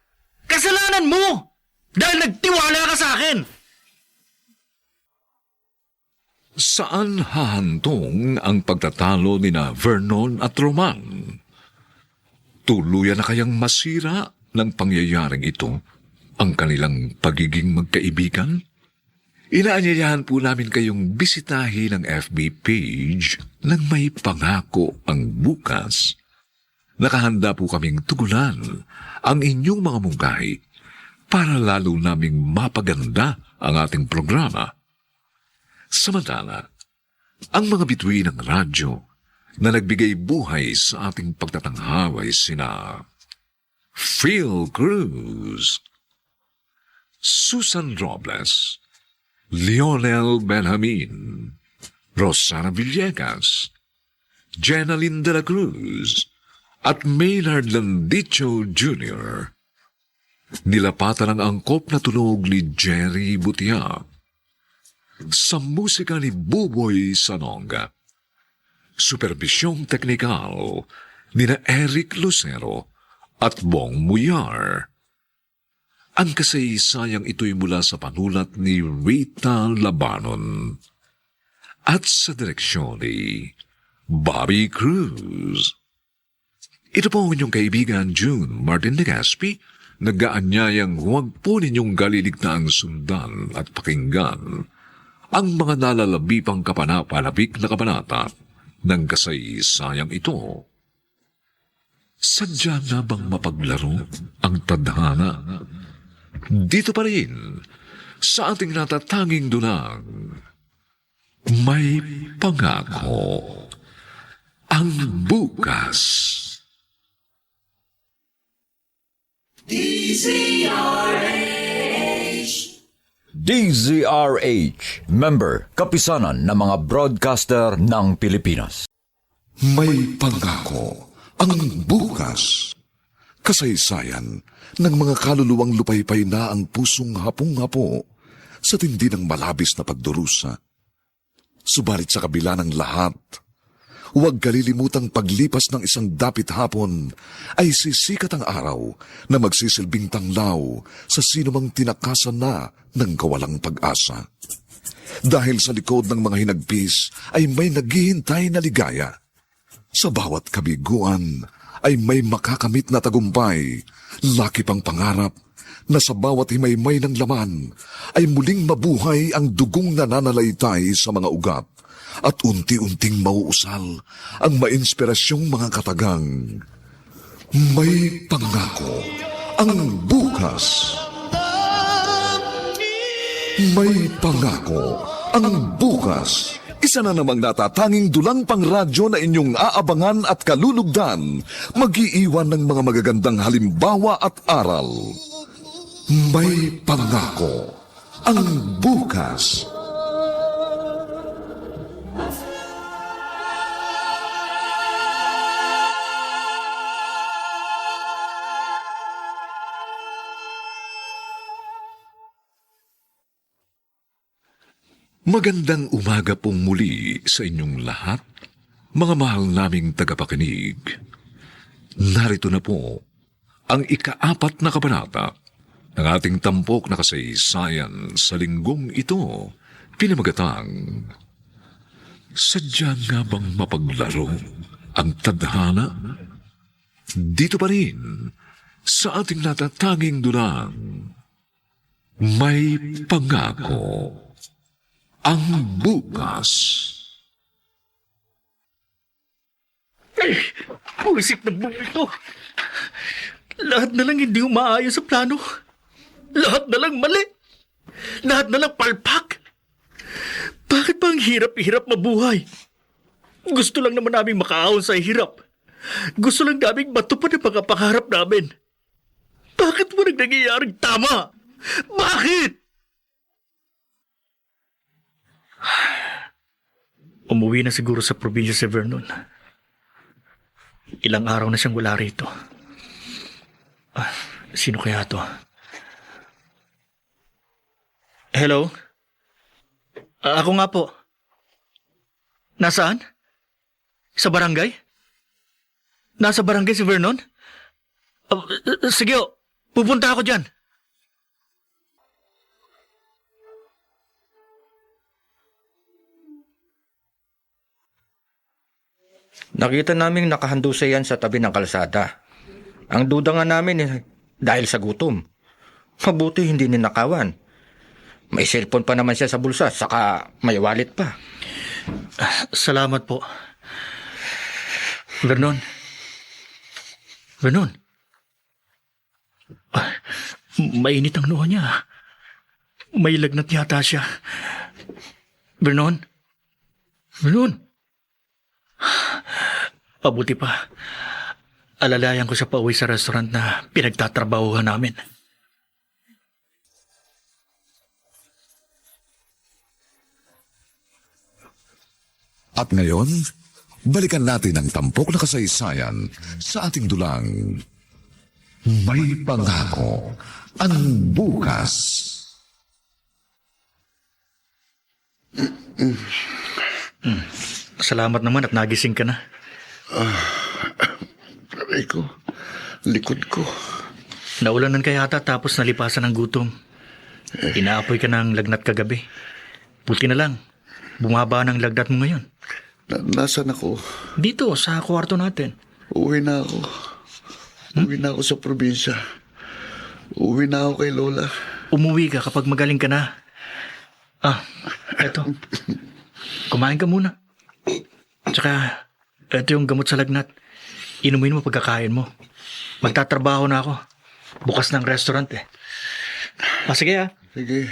kasalanan mo! Dahil nagtiwala ka sa akin!
Saan hahantong ang pagtatalo ni na Vernon at Roman? Tuluyan na kayang masira ng pangyayaring ito ang kanilang pagiging magkaibigan? Inaanyayahan po namin kayong bisitahin ang FB page ng May Pangako ang Bukas. Nakahanda po kaming tugunan ang inyong mga mungkahi para lalo naming mapaganda ang ating programa. Samantala, ang mga bituin ng radyo na nagbigay buhay sa ating pagtatanghaw ay sina Phil Cruz, Susan Robles, Lionel Benjamin, Rosana Villegas, Jenaline de la Cruz, at Maynard Landicho Jr. Nilapatan ang angkop na tunog ni Jerry Butia. Sa musika ni Buboy Sanonga. Superbisyong teknikal ni na Eric Lucero at Bong Muyar. Ang kasaysayang ito'y mula sa panulat ni Rita Labanon at sa direksyon ni Bobby Cruz. Ito po ang inyong kaibigan June Martin Legaspi, nag-aanyayang huwag po ninyong galiligtaang sundan at pakinggan ang mga nalalabipang kapanapalapik na kabanata ng kasaysayang ito. Sadya na bang mapaglaro ang tadhana? Dito pa rin, sa ating natatanging dunang, May Pangako ang Bukas.
DZRH, member, kapisanan ng mga broadcaster ng Pilipinas.
May Pangako ang Bukas. Kasaysayan ng mga kaluluwang lupaypay na ang pusong hapong-hapo sa tindi ng malabis na pagdurusa. Subalit sa kabila ng lahat, huwag kalilimutang paglipas ng isang dapit hapon ay sisikat ang araw na magsisilbing tanglaw sa sinumang tinakasan na ng kawalang pag-asa. Dahil sa likod ng mga hinagpis ay may naghihintay na ligaya. Sa bawat kabiguan ay may makakamit na tagumpay, laki pang pangarap na sa bawat himaymay ng laman ay muling mabuhay ang dugong nananalaytay sa mga ugat at unti-unting mauusal ang mainspirasyong mga katagang. May Pangako ang Bukas. May Pangako ang Bukas. Isa na namang natatanging dulang pang radyo na inyong aabangan at kalulugdan, mag-iiwan ng mga magagandang halimbawa at aral. May Pangako ang Bukas. Magandang umaga pong muli sa inyong lahat, mga mahal naming tagapakinig. Narito na po ang ika-4 na kabanata ng ating tampok na kasaysayan sa linggong ito, pinamagatang, Sadya nga bang mapaglaro ang tadhana? Dito pa rin sa ating natatanging dunang, May Pangako ang Bukas.
Ay, puwisip ng buhay ko. Lahat na lang hindi umaayos sa plano. Lahat na lang mali. Lahat na lang palpak. Bakit ba ang hirap-hirap mabuhay? Gusto lang naman namin makaahon sa hirap. Gusto lang namin matupad ang mga pangarap namin. Bakit mo nangyayaring tama? Bakit? Umuwi na siguro sa probinsya si Vernon. Ilang araw na siyang wala rito. Sino kaya to? Hello? Ako nga po. Nasaan? Sa barangay? Nasa barangay si Vernon? Sige, pupunta ako dyan.
Nakita naming nakahandusay yan sa tabi ng kalsada. Ang duda nga namin dahil sa gutom. Mabuti hindi ninakawan. May cellphone pa naman siya sa bulsa, saka may wallet pa.
Salamat po. Vernon. Vernon. Mainit ang noo niya. May lagnat yata siya. Vernon. Vernon. Pabuti pa. Alalayan ko siya pauwi sa restaurant na pinagtatrabahuhan namin.
At ngayon, balikan natin ang tampok na kasaysayan sa ating dulang May Pangako ang Bukas.
Salamat naman at nagising ka na.
Aray ko, likod ko.
Naulanan ka yata tapos nalipasan ng gutom. Inaapoy ka ng lagnat kagabi. Buti na lang, bumaba ng lagnat mo ngayon.
Nasaan ako?
Dito, sa kwarto natin.
Uwi na ako. Uwi na ako sa probinsya. Uwi na ako kay Lola.
Umuwi ka kapag magaling ka na. Eto. Kumain ka muna. Tsaka, eto yung gamot sa lagnat. Inumin mo pagkakain mo. Magtatrabaho na ako. Bukas ng restaurant eh. Sige.
Sige.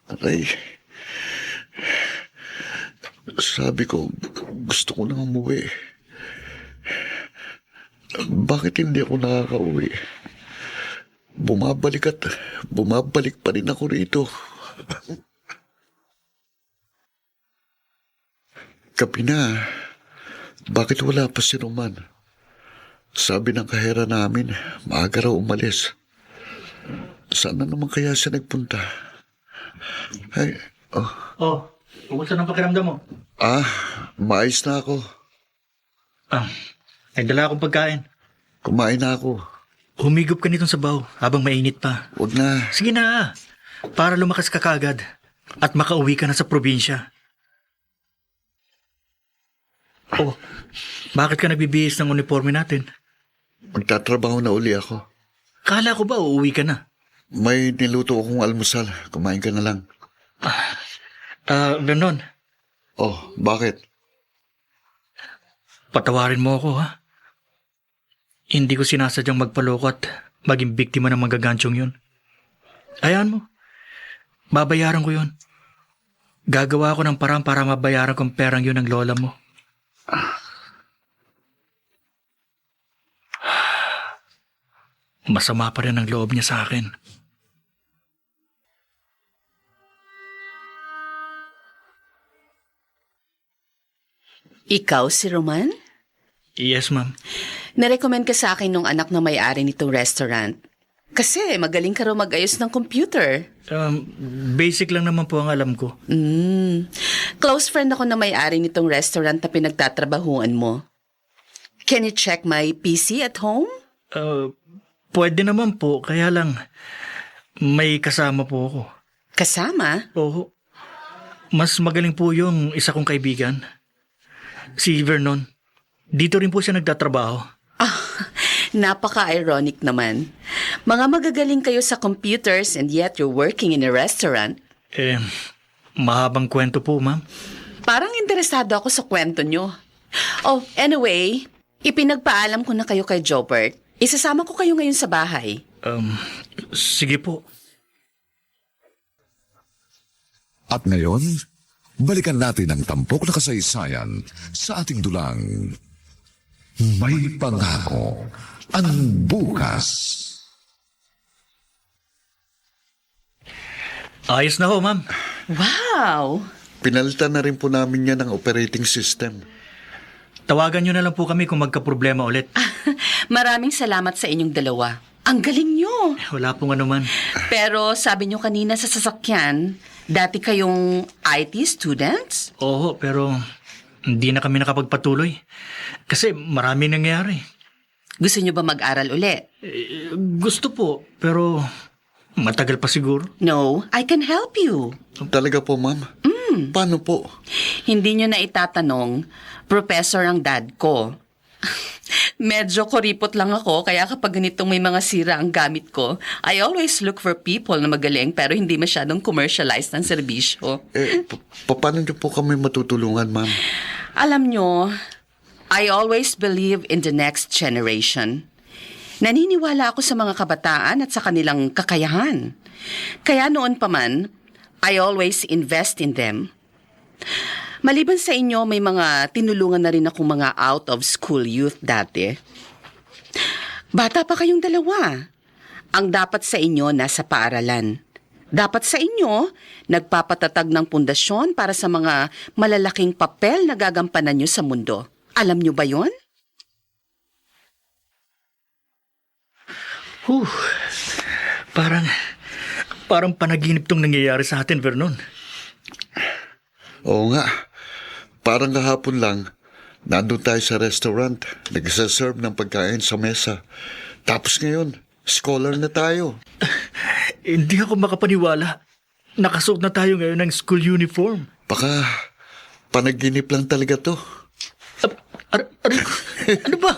Aray. Sabi ko, gusto ko nang umuwi. Bakit hindi ako nakakauwi? Bumabalik pa rin ako rito. Gabi na. Bakit wala pa si Roman? Sabi ng kahera namin, maaga raw umalis. Saan na naman kaya siya nagpunta? Ay,
Kumusta ng pakiramdam mo?
maayos na ako.
Nagdala akong pagkain.
Kumain na ako.
Humigop ka nitong sabaw habang mainit pa.
Huwag na.
Sige na, para lumakas ka kagad at makauwi ka na sa probinsya. Bakit ka nagbibihis ng uniforme natin?
Magtatrabaho na uli ako.
Kala ko ba uuwi ka na?
May niluto akong almusal. Kumain ka na lang.
Vernon,
Bakit?
patawarin mo ako ha. Hindi ko sinasadyang magpaloko at maging biktima ng magagansyong yun. Ayan mo, babayaran ko yun. Gagawa ko ng parang para mabayaran kong perang yun ng lola mo. Masama pa rin ang loob niya sa akin.
Ikaw si Roman?
Yes, ma'am.
Narecommend ka sa akin nung anak na may-ari nitong restaurant. Kasi magaling ka raw mag-ayos ng computer.
Basic lang naman po ang alam ko.
Close friend ako na may-ari nitong restaurant na pinagtatrabahuan mo. Can you check my PC at home?
Pwede naman po, kaya lang may kasama po ako.
Kasama?
Oo. Mas magaling po yung isa kong kaibigan. Si Vernon. Dito rin po siya nagtatrabaho.
Napaka-ironic naman. Mga magagaling kayo sa computers and yet you're working in a restaurant.
Mahabang kwento po, ma'am.
Parang interesado ako sa kwento nyo. Oh, anyway, ipinagpaalam ko na kayo kay Jobert. Isasama ko kayo ngayon sa bahay.
Sige po.
At ngayon, balikan natin ang tampok na kasaysayan sa ating dulang May Pangako ang Bukas.
Ayos na ho, ma'am.
Wow!
Pinalitan na rin po namin yan ng operating system.
Tawagan nyo na lang po kami kung magka-problema ulit.
Maraming salamat sa inyong dalawa. Ang galing nyo!
Wala pong ano man.
Pero sabi nyo kanina sa sasakyan, dati kayong IT students?
Oo, pero hindi na kami nakapagpatuloy. Kasi marami nangyari.
Gusto nyo ba mag-aral uli?
Gusto po, pero matagal pa siguro.
No, I can help you.
Talaga po, ma'am? Paano po?
Hindi nyo na itatanong, professor ang dad ko. Medyo kuripot lang ako, kaya kapag ganitong may mga sira ang gamit ko, I always look for people na magaling pero hindi masyadong commercialized ng serbisyo.
Paano niyo po kami matutulungan, ma'am?
Alam nyo, I always believe in the next generation. Naniniwala ako sa mga kabataan at sa kanilang kakayahan. Kaya noon pa man, I always invest in them. Maliban sa inyo, may mga tinulungan na rin akong mga out-of-school youth dati. Bata pa kayong dalawa. Ang dapat sa inyo nasa paaralan. Dapat sa inyo, nagpapatatag ng pundasyon para sa mga malalaking papel na gagampanan nyo sa mundo. Alam nyo ba yon?
Parang panaginip tong nangyayari sa atin, Vernon.
Oo nga. Parang kahapon lang, nandun tayo sa restaurant, nagsaserve ng pagkain sa mesa. Tapos ngayon, scholar na tayo.
Hindi ako makapaniwala. Nakasuot na tayo ngayon ng school uniform.
Baka panaginip lang talaga to.
Ano ba?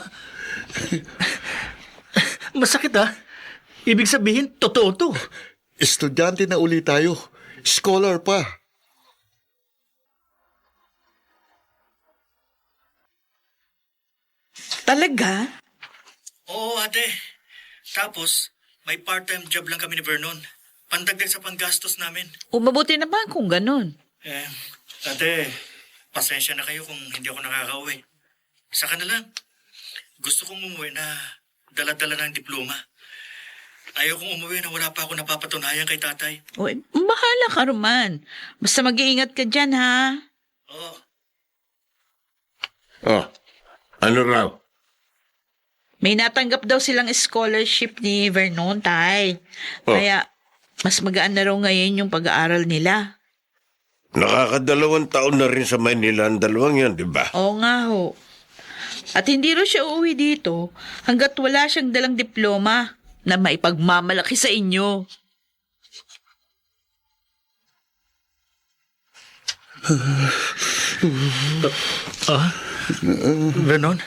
Masakit ha? Ibig sabihin, totoo to.
Estudyante na uli tayo. Scholar pa.
Talaga?
Oo, ate. Tapos, may part-time job lang kami ni Vernon. Pandagdag sa panggastos namin.
Mabuti naman kung ganun.
Ate, pasensya na kayo kung hindi ako nakakauwi. Saka na lang. Gusto kong umuwi na dala-dala ng diploma. Ayaw kong umuwi na wala pa ako napapatunayan kay tatay.
Uy, bahala ka, Roman. Basta mag-iingat ka dyan, ha?
Oo.
Oh, ano raw?
May natanggap daw silang scholarship ni Vernon, tay.
Oh.
Kaya, mas magaan na raw ngayon yung pag-aaral nila.
Nakakadalawang taon na rin sa Maynila ang dalawang yan, di ba?
Oo nga ho. At hindi raw siya uuwi dito hanggat wala siyang dalang diploma na maipagmamalaki sa inyo.
Vernon?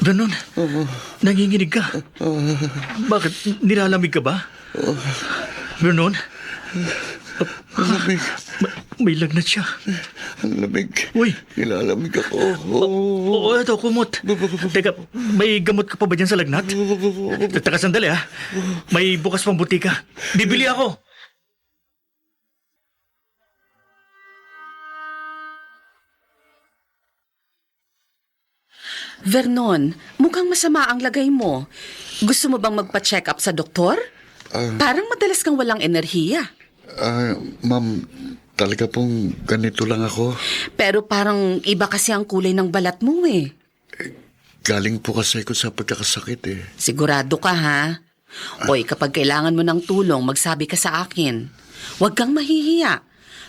Vernon? Nanginginig ka? Bakit? Nilalamig ka ba? Vernon?
Lamig.
May lagnat siya.
Ang lamig.
Uy!
Nilalamig ako.
Oo, ito, kumot. Teka, may gamot ka pa ba dyan sa lagnat? Teka, sandali ha. May bukas pang butika. Bibili ako.
Vernon, mukhang masama ang lagay mo. Gusto mo bang magpa-check up sa doktor? Parang madalas kang walang enerhiya.
Ma'am, talaga pong ganito lang ako.
Pero parang iba kasi ang kulay ng balat mo eh.
Galing po kasi ko sa pagkakasakit eh.
Sigurado ka ha? Oy, kapag kailangan mo ng tulong, magsabi ka sa akin. Huwag kang mahihiya.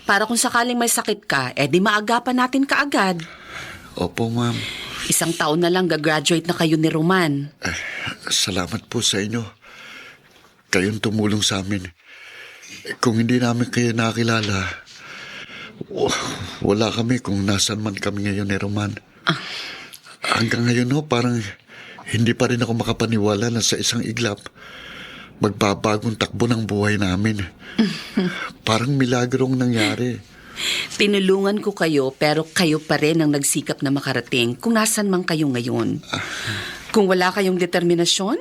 Para kung sakaling may sakit ka, di maagapan natin kaagad.
Opo, ma'am.
1 taon na lang gagraduate na kayo ni Roman.
Salamat po sa inyo. Kayong tumulong sa amin. Kung hindi namin kayo nakilala, wala kami kung nasan man kami ngayon ni Roman. Hanggang ngayon parang hindi pa rin ako makapaniwala na sa isang iglap, magbabagong takbo ng buhay namin. Parang milagrong nangyari.
Tinulungan ko kayo pero kayo pa rin ang nagsikap na makarating kung nasan man kayo ngayon. Kung wala kayong determinasyon,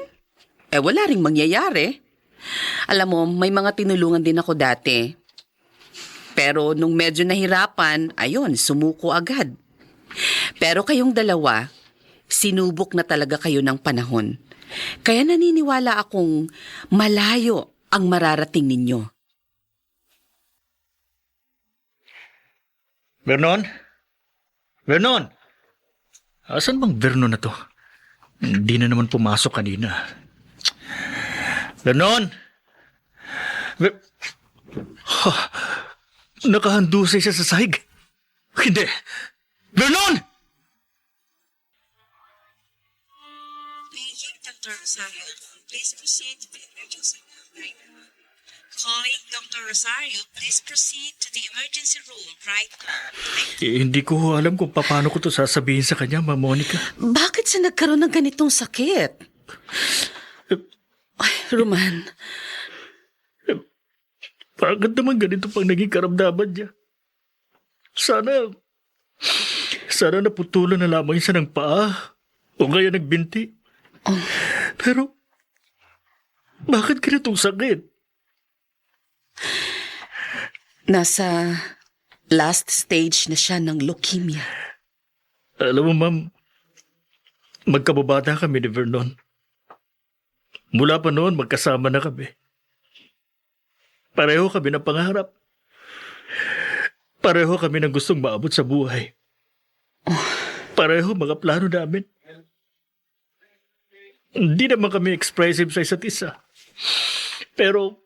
wala ring mangyayari. Alam mo, may mga tinulungan din ako dati. Pero nung medyo nahirapan, ayun, sumuko agad. Pero kayong dalawa, sinubok na talaga kayo ng panahon. Kaya naniniwala akong malayo ang mararating ninyo.
Vernon? Vernon! Asan bang Vernon na to? Hindi na naman pumasok kanina. Vernon! Nakahandusay siya sa sahig. Hindi! Vernon!
Dr. Rosario, please proceed to the emergency room right now. Calling Dr. Rosario, please proceed to the emergency room right now.
Hindi ko alam kung paano ko to sasabihin sa kanya, Ma'am Monica.
Bakit siya nagkaroon ng ganitong sakit? Ay, Roman.
Bakit naman ganito pang naging karamdaman niya? Sana naputulan na lamang siya ng paa o kaya nagbinti. Pero, bakit ganitong sakit?
Nasa last stage na siya ng leukemia.
Alam mo, Ma'am, magkababata kami ni Vernon. Mula pa noon, magkasama na kami. Pareho kami ng pangarap. Pareho kami ng gustong maabot sa buhay. Pareho mga plano namin. Hindi naman kami expressive sa isa't isa. Pero,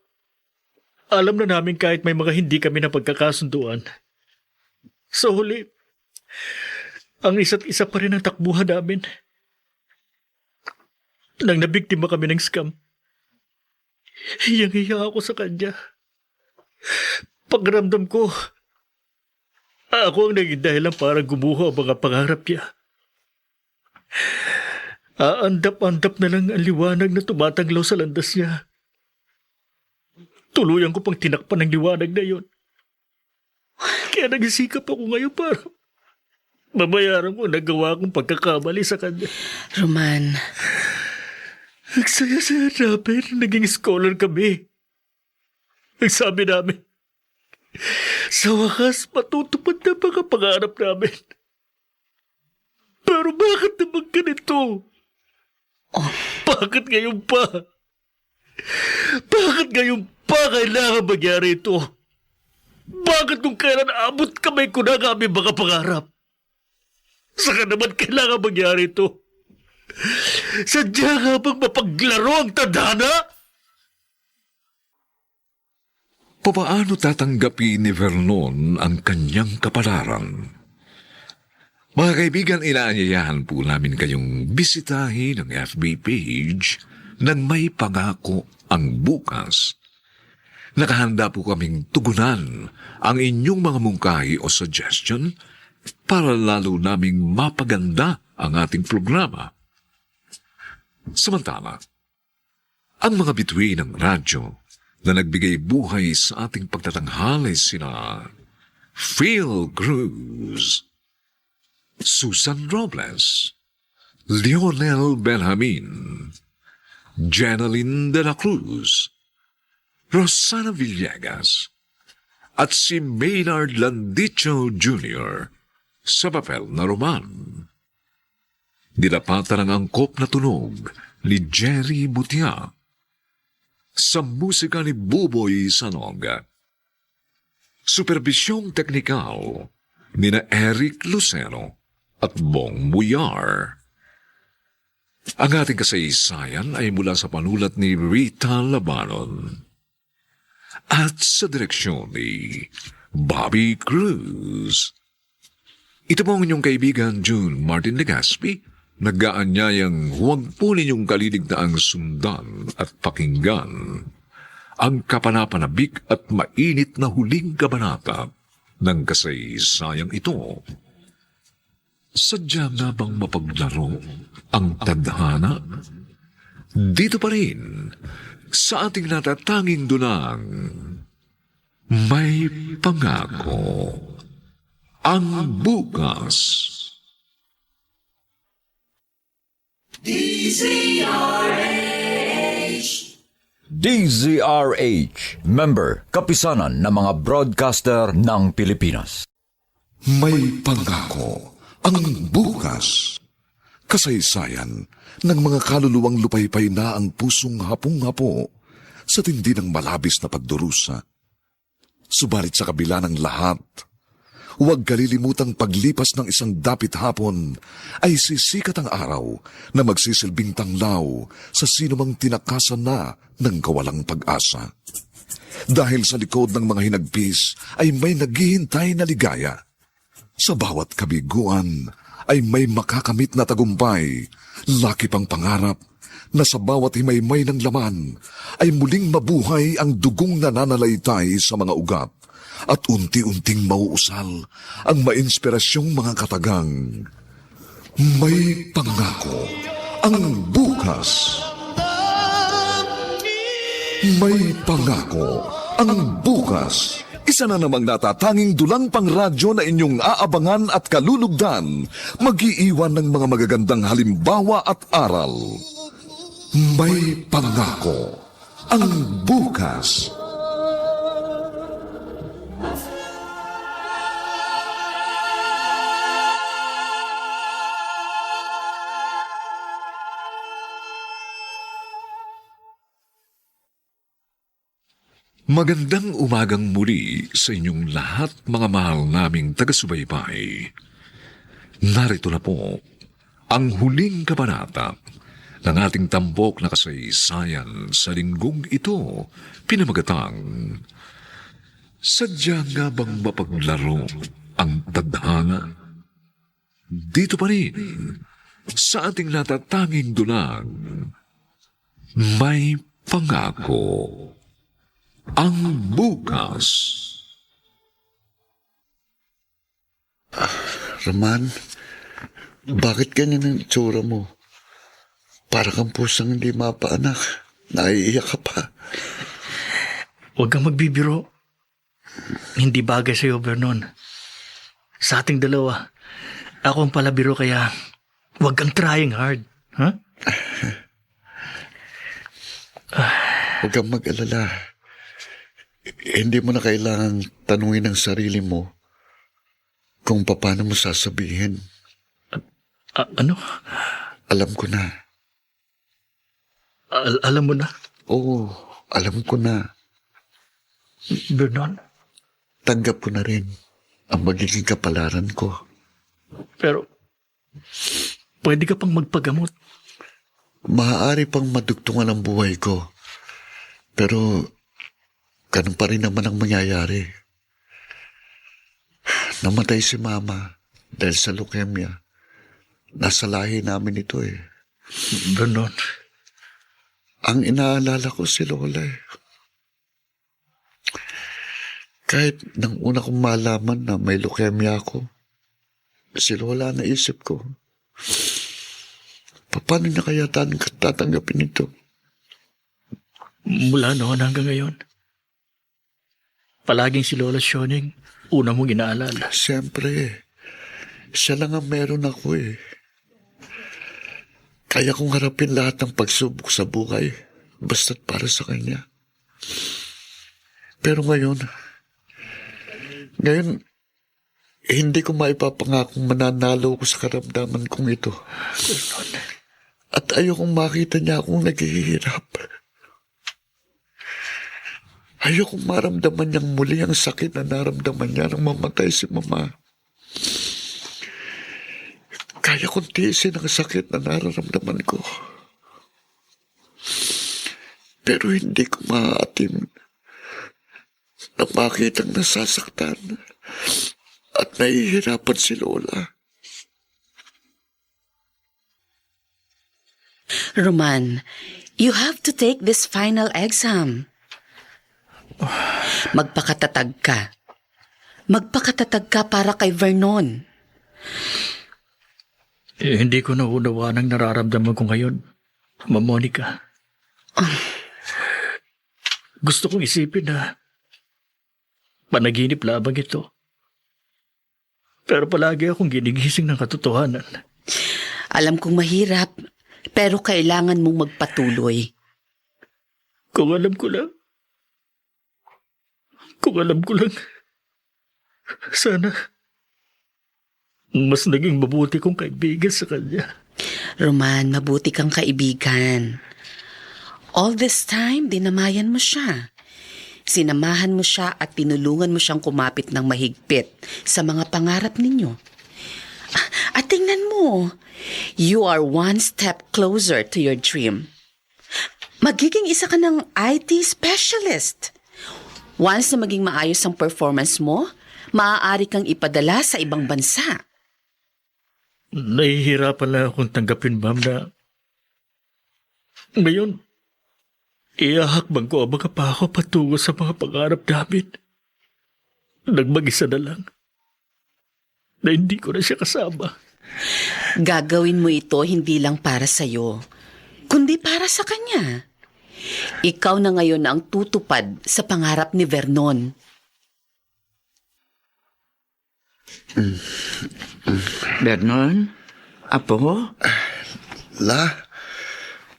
alam na namin kahit may mga hindi kami na pagkakasunduan. Sa huli, ang isa't isa pa rin ang takbuhan namin. Nang nabiktima kami ng scam, hiyang-hiya ako sa kanya. Pagramdam ko, ako ang naging dahilan para gumuho ang mga pangarap niya. Aandap-andap na lang ang liwanag na tumatanglaw sa landas niya. Tuluyan ko pang tinakpan ng liwanag na yun. Kaya nagsisikap ako ngayon para mabayaran ko ang nagawa kong pagkakamali sa kanya.
Roman.
Nagsaya-saya namin, naging scholar kami. Nagsabi namin, sa wakas matutupad na mga pangarap namin. Pero bakit naman ganito? Bakit ngayon pa? Bakit ngayon pa kailangan magyari ito? Bakit nung kailan abot kamay ko na ang aming mga pangarap? Saka naman kailangan magyari ito? Sadya nga bang mapaglaro ang tadhana?
Papaano tatanggapin ni Vernon ang kanyang kapalaran? Mga kaibigan, inaanyayahan po namin kayong bisitahin ang FB page ng May Pangako ang Bukas. Nakahanda po kaming tugunan ang inyong mga mungkahi o suggestion para lalo naming mapaganda ang ating programa. Samantala, ang mga bituin ng radyo na nagbigay buhay sa ating pagtatanghali sina Phil Cruz, Susan Robles, Lionel Benjamin, Jeneline de la Cruz, Rosana Villegas, at si Maynard Landicho Jr. sa papel na Roman. Nilapatan ang angkop na tunog ni Jerry Butia sa musika ni Buboy Sanoga. Supervisyong teknikal ni na Eric Lucero at Bong Muyar. Ang ating kasaysayan ay mula sa panulat ni Rita Labanon at sa direksyon ni Bobby Cruz. Ito po ang inyong kaibigan June Martin Legaspi, nag-aanyayang huwag po ninyong kaliligtaang sundan at pakinggan ang kapanapanabik at mainit na huling kabanata ng kasaysayang ito. Sadya nga bang mapaglaro ang tadhana? Dito pa rin, sa ating natatanging dunang, may pangako ang bukas.
DZRH, member, kapisanan ng mga broadcaster ng Pilipinas.
May pangako ang bukas. Kasaysayan ng mga kaluluwang lupaypay na ang pusong hapong-hapo sa tindi ng malabis na pagdurusa. Subalit sa kabila ng lahat, huwag kalilimutang paglipas ng isang dapit hapon ay sisikat ang araw na magsisilbing tanglaw sa sinumang tinakasan na ng kawalang pag-asa. Dahil sa likod ng mga hinagpis ay may naghihintay na ligaya. Sa bawat kabiguan ay may makakamit na tagumpay, laki pang pangarap na sa bawat himaymay ng laman ay muling mabuhay ang dugong nananalaytay sa mga ugat at unti-unting mauusal ang mainspirasyong mga katagang. May pangako ang bukas. May pangako ang bukas. Isa na namang natatanging dulang pangradyo na inyong aabangan at kalulugdan, mag-iiwan ng mga magagandang halimbawa at aral. May pangako ang bukas. Magandang umagang muli sa inyong lahat, mga mahal naming taga-subaybay. Narito na po ang huling kabanata ng ating tampok na kasaysayan sa linggong ito, pinamagatang Sadya nga bang mapaglaro ang tadhana? Dito pa rin sa ating natatanging dunang, may pangako ang bukas.
Roman, bakit ganyan ang itsura mo? Para kang pusang hindi mapaanak. Naiiyak ka pa.
Huwag kang magbibiro. Hindi bagay sa'yo, Vernon. Sa ating dalawa, ako ang palabiro kaya huwag kang trying hard. Huh?
Huwag kang mag-alala. Hindi mo na kailangang tanungin ang sarili mo kung paano mo sasabihin.
Ano?
Alam ko na.
Alam mo na?
Oo, alam ko na.
Vernon?
Tanggap ko na rin ang magiging kapalaran ko.
Pero, pwede ka pang magpagamot.
Maaari pang madugtungan ang buhay ko. Pero, ganun pa rin naman ang mangyayari. Namatay si Mama dahil sa leukemia. Nasa lahi namin ito eh.
Vernon?
Ang inaalala ko si Lola eh. Kahit nang una kong malaman na may leukemia ako, si Lola naisip ko, paano niya kaya tatanggapin ito?
Mula noon hanggang ngayon, palaging si Lola Schoening, una mong inaalala.
Siyempre, siya lang ang meron ako eh. Kaya kong harapin lahat ng pagsubok sa buhay, basta't para sa kanya. Pero ngayon, hindi ko maipapangakong mananalo ko sa karamdaman kong ito. At ayokong makita niya akong naghihirap. Ayokong maramdaman niyang muli ang sakit na naramdaman niya nang mamatay si Mama. Kaya kong tiisin ang sakit na nararamdaman ko. Pero hindi ko maaatim na makitang nasasaktan at nahihirapan si Lola.
Roman, you have to take this final exam. Magpakatatag ka. Magpakatatag ka para kay Vernon.
Hindi ko nauunawaan ang nararamdaman ko ngayon. Ma'am Monica, gusto kong isipin na panaginip labang ito. Pero palagi akong ginigising ng katotohanan.
Alam kong mahirap, pero kailangan mong magpatuloy.
Kung alam ko lang, sana mas naging mabuti kong kaibigan sa kanya.
Roman, mabuti kang kaibigan. All this time, dinamayan mo siya. Sinamahan mo siya at tinulungan mo siyang kumapit ng mahigpit sa mga pangarap ninyo. At tingnan mo, you are one step closer to your dream. Magiging isa ka ng IT specialist. Once na maging maayos ang performance mo, maaari kang ipadala sa ibang bansa.
Nahihirapan lang akong tanggapin, ma'am, na ngayon, iahakbang ko ang mga pako patungo sa mga pangarap namin. Nagmag-isa na lang, na hindi ko na siya kasama.
Gagawin mo ito hindi lang para sa'yo, kundi para sa kanya. Ikaw na ngayon ang tutupad sa pangarap ni Vernon.
Vernon? Apo?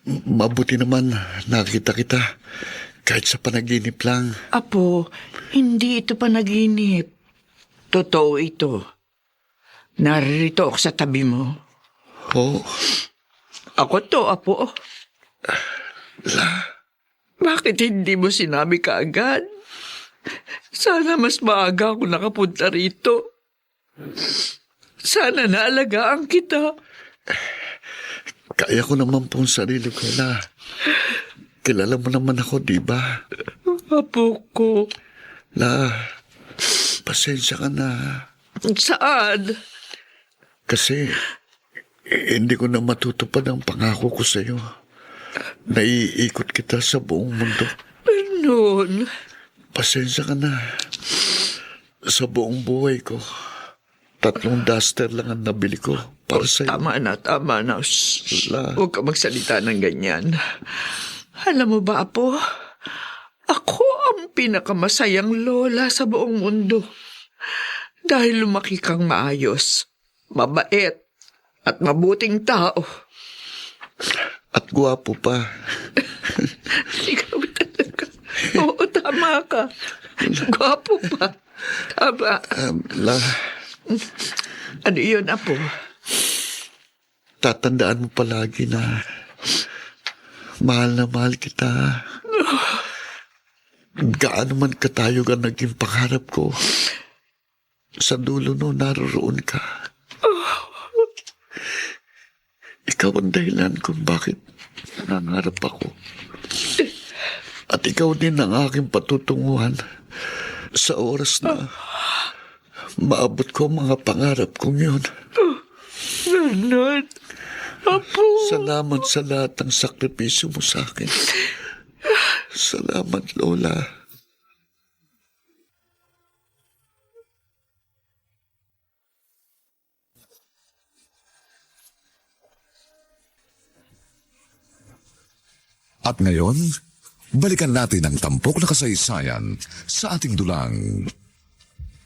Mabuti naman nakita kita kahit sa panaginip lang.
Apo, hindi ito panaginip. Totoo ito. Naririto ako sa tabi mo.
Oh,
Ako to, Apo. Bakit hindi mo sinabi kaagad? Sana mas maaga ako nakapunta rito. Sana naalagaan kita.
kaya ko naman pong sarili ko na. Kilala mo naman ako, di ba?
Apo ko.
Pasensya ka na.
Saan?
Kasi hindi ko na matutupad ang pangako ko sa'yo. Naiikot kita sa buong mundo.
Vernon.
Pasensya ka na. Sa buong buhay ko, 3 duster lang ang nabili ko para sa'yo.
Tama na. Shh.
La.
Huwag ka magsalita ng ganyan. Alam mo ba, Apo? Ako ang pinakamasayang lola sa buong mundo. Dahil lumaki kang maayos, mabait, at mabuting tao.
At gwapo pa.
Ikaw talaga. Oo, tama ka. Gwapo pa. Tama. Ano yun, Apo?
Tatandaan mo palagi na mahal kita. Gaano man katayog ang naging pangarap ko, sa dulo no naroroon ka. Ikaw ang dahilan kung bakit nangarap ako. At ikaw din ang aking patutunguhan sa oras na maabot ko ang mga pangarap kong yun.
Vernon, Apo.
Salamat sa lahat ng sakripisyo mo sa akin. Salamat, Lola.
At ngayon, balikan natin ang tampok na kasaysayan sa ating dulang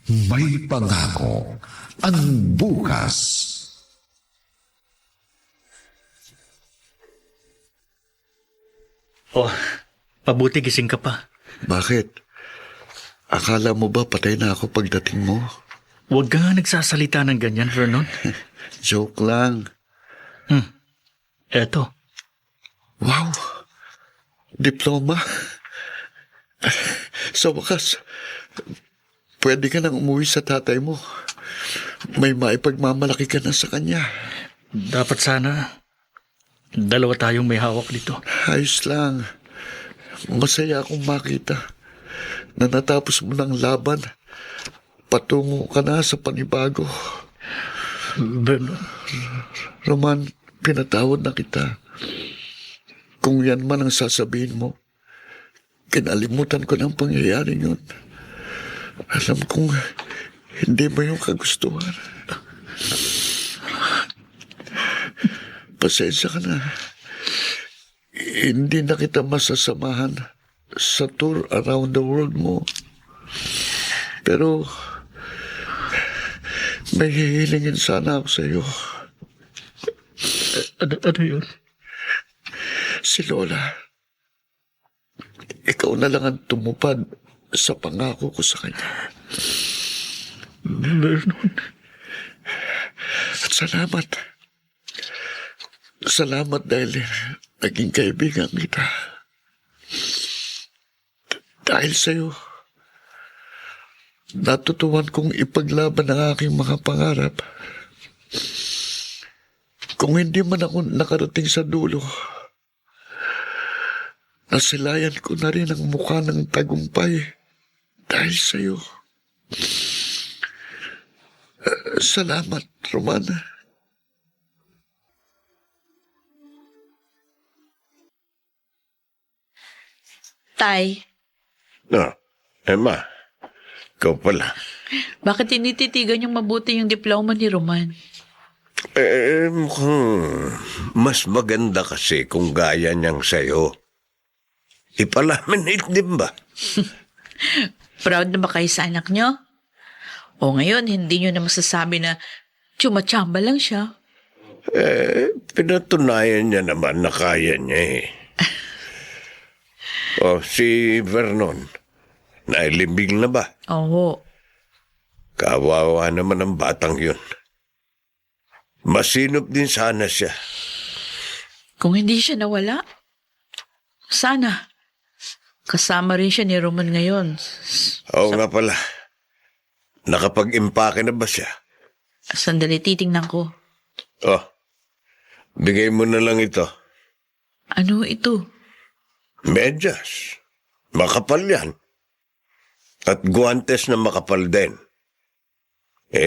May Pangako ang Bukas.
Oh, pabuti gising ka pa.
Bakit? Akala mo ba patay na ako pagdating mo?
Huwag ka nga nagsasalita ng ganyan, Vernon.
Joke lang.
Eto,
Wow! Diploma? Sa wakas, pwede ka nang umuwi sa tatay mo. May maipagmamalaki ka na sa kanya.
dapat sana dalawa tayong may hawak dito.
Ayos lang. Masaya akong makita na natapos mo ng laban. Patungo ka na sa panibago.
Vernon,
Roman, pinatawad na kita. Kung yan man ang sasabihin mo, kinalimutan ko ng pangyayari yun. Alam kong hindi mo yung kagustuhan. Pasensya ka na. hindi na kita masasamahan sa tour around the world mo. Pero may hihilingin sana ako sa iyo.
Ano yun?
Si Lola. Ikaw na lang ang tumupad sa pangako ko sa kanya.
Vernon.
At salamat. Salamat dahil naging kaibigan kita. Dahil sa'yo, natutuwan kong ipaglaban ang aking mga pangarap. Kung hindi man ako nakarating sa dulo, nasilayan ko na rin ang mukha ng tagumpay dahil sa'yo. Salamat, Romana.
Tay,
No, Emma, ikaw pala.
bakit tinititigan yung mabuti yung diploma ni Roman?
Mukhang mas maganda kasi kung gaya niyang sa'yo. Ipalaminate din ba?
Proud na ba kayo sa anak nyo? O ngayon, hindi nyo na masasabi na tsumachamba lang siya.
Pinatunayan niya naman na kaya niya eh. Si Vernon, nailibing na ba?
Oo.
Kawawa naman ang batang yun. Masinop din sana siya.
Kung hindi siya nawala, sana. Kasama rin siya ni Roman ngayon.
Oo nga pala. Nakapag-impake na ba siya?
Sandali, titingnan ko.
Bigay mo na lang ito.
Ano ito?
Medyas. Makapal yan. At guwantes na makapal din.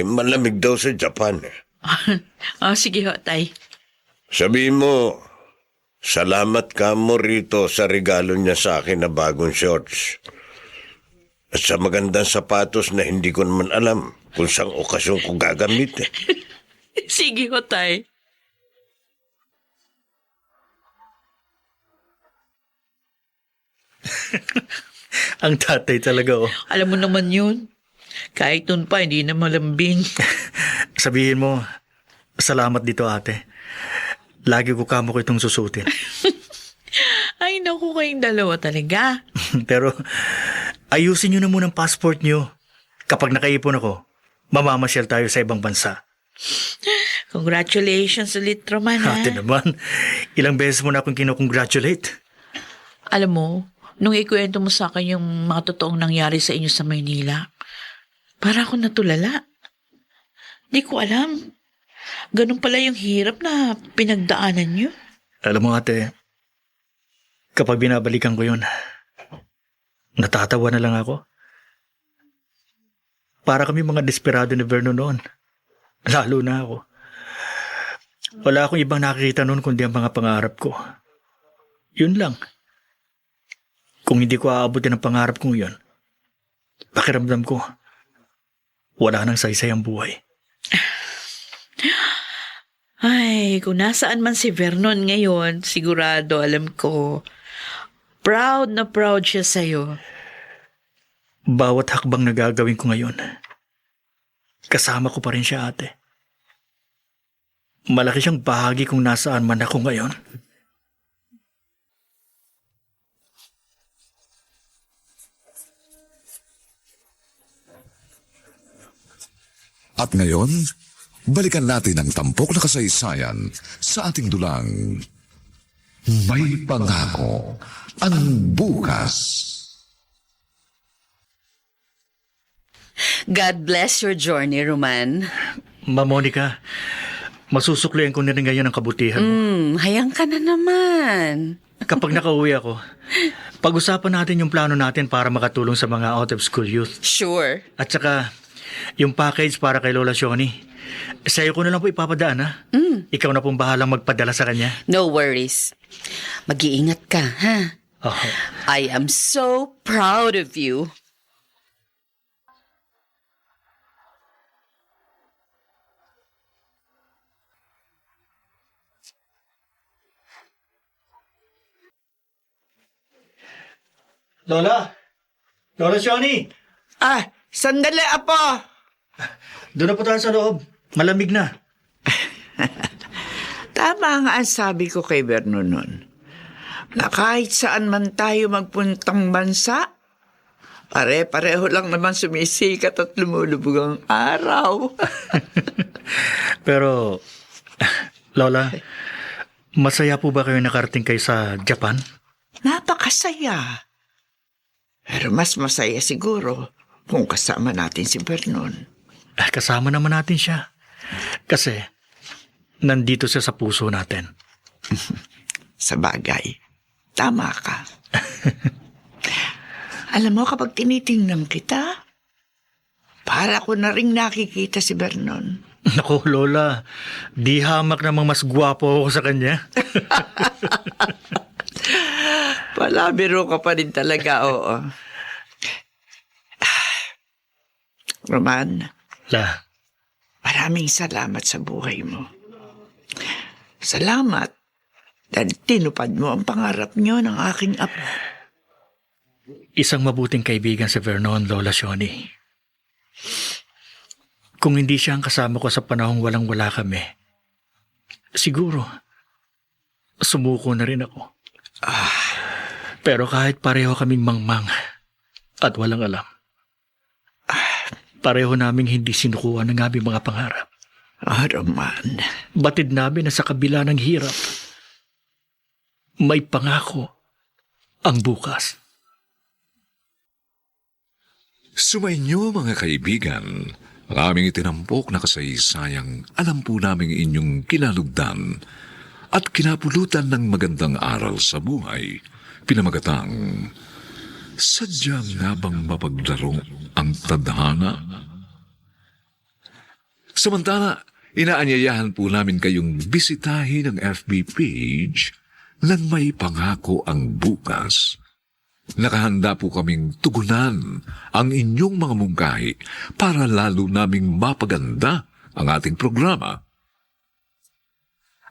Malamig daw sa Japan.
Sige ho, tay.
Sabihin mo, salamat ka mo rito sa regalo niya sa akin na bagong shorts. At sa magandang sapatos na hindi ko naman alam kung saang okasyon ko gagamitin.
Sige ho, tay.
Ang tatay talaga, oh.
Alam mo naman yun. Kahit nun pa, hindi na malambing.
Sabihin mo, salamat dito, ate. Lagi ko kamo ko itong susutin.
Ay, naku kayong dalawa talaga.
Pero, ayusin nyo na muna ang passport nyo. Kapag nakaipon ako, mamamasyal tayo sa ibang bansa.
Congratulations ulit, Roman, ha?
Ate naman, ilang beses mo na akong kinukongratulate.
Alam mo, nung ikwento mo sa akin yung mga totoong nangyari sa inyo sa Maynila, para ako natulala. Di ko alam. Ganun pala yung hirap na pinagdaanan nyo.
Alam mo, ate, kapag binabalikan ko yun, natatawa na lang ako. Para kami mga desperado ni Vernon noon. Lalo na ako. Wala akong ibang nakikita noon kundi ang mga pangarap ko. Yun lang. Kung hindi ko aabutin ang pangarap kong yun, pakiramdam ko, wala nang saysay ang buhay.
Ay, kung nasaan man si Vernon ngayon, sigurado alam ko, proud na proud siya sa'yo.
Bawat hakbang na gagawin ko ngayon, kasama ko pa rin siya, ate. Malaki siyang bahagi kung nasaan man ako ngayon.
At ngayon, balikan natin ang tampok na kasaysayan sa ating dulang May Pangako ang Bukas.
God bless your journey, Roman.
Ma Monica, masusuklian ko na rin ngayon ang kabutihan mo.
Hayang ka na naman.
Kapag nakauwi ako, pag-usapan natin yung plano natin para makatulong sa mga out-of-school youth.
Sure.
At saka, yung package para kay Lola Shoni. Sa'yo ko na lang po ipapadaan, ha? Ikaw na pong bahalang magpadala sa kanya.
No worries. Mag-iingat ka, ha?
Oh.
I am so proud of you.
Lola! Lola Shoni!
Ah, sandali, Apo.
Doon na po tayo sa loob. Malamig na.
Tama nga ang sabi ko kay Vernon nun, na kahit saan man tayo magpuntang bansa, pare-pareho lang naman sumisikat at lumulubog ang araw.
Pero, Lola, masaya po ba kayo nakarating kayo sa Japan?
Napakasaya. Pero mas masaya siguro kung kasama natin si Vernon.
Kasama naman natin siya. Kasi, nandito siya sa puso natin.
Sa bagay, tama ka. Alam mo, kapag tinitingnan kita, para ko na rin nakikita si Vernon.
Naku, Lola, di hamak namang mas gwapo ako sa kanya.
Palabiro ka pa rin talaga, oo. Roman,
La,
maraming salamat sa buhay mo. Salamat dahil tinupad mo ang pangarap niyo ng aking apo.
isang mabuting kaibigan si Vernon, Lola Shoni. Kung hindi siya ang kasama ko sa panahong walang-wala kami, siguro, sumuko na rin ako. Pero kahit pareho kaming mangmang at walang alam, pareho naming hindi sinukuha ng aming mga pangarap.
Roman.
Batid namin na sa kabila ng hirap, may pangako ang bukas.
Sumainyo mga kaibigan, ang aming itinampok na kasaysayang alam po namin inyong kinalugdan at kinapulutan ng magandang aral sa buhay, pinamagatang, sadya nga bang mapaglaro ang tadhana? Samantala, inaanyayahan po namin kayong bisitahin ang FB page ng May Pangako ang Bukas. Nakahanda po kaming tugunan ang inyong mga mungkahi para lalo naming mapaganda ang ating programa.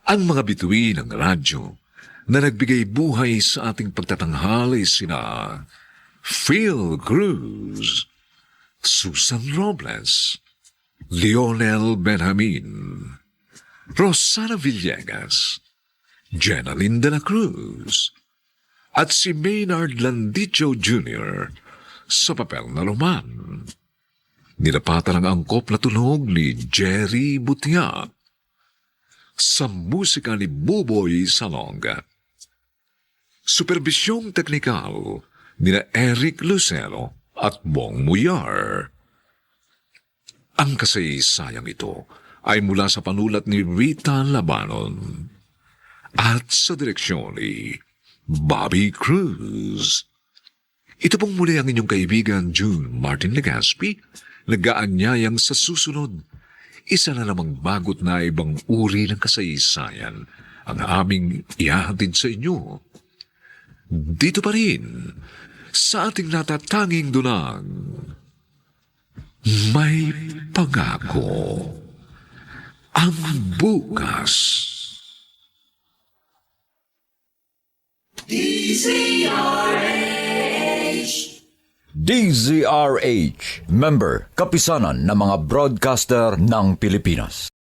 Ang mga bituin ng radyo na nagbigay buhay sa ating pagtatanghal ay sina Phil Cruz, Susan Robles, Lionel Benjamin, Rosana Villegas, Jenaline de la Cruz, at si Maynard Landicho Jr. sa papel na Roman. Nilapatan ang angkop na tunog ni Jerry Butiat sa musika ni Buboy Salonga. Superbisyong teknikal ni Eric Lucero at Bong Muyar. Ang kasaysayang ito ay mula sa panulat ni Rita Labanon at sa direksyon ni Bobby Cruz. Ito pong muli ang inyong kaibigan June Martin Legaspi, nag-aanyayang sa susunod, isa na namang bagot na ibang uri ng kasaysayan ang aming ihahatid sa inyo. Dito pa rin, sa ating natatanging dunang, May Pangako ang Bukas.
DZRH, member, kapisanan ng mga broadcaster ng Pilipinas.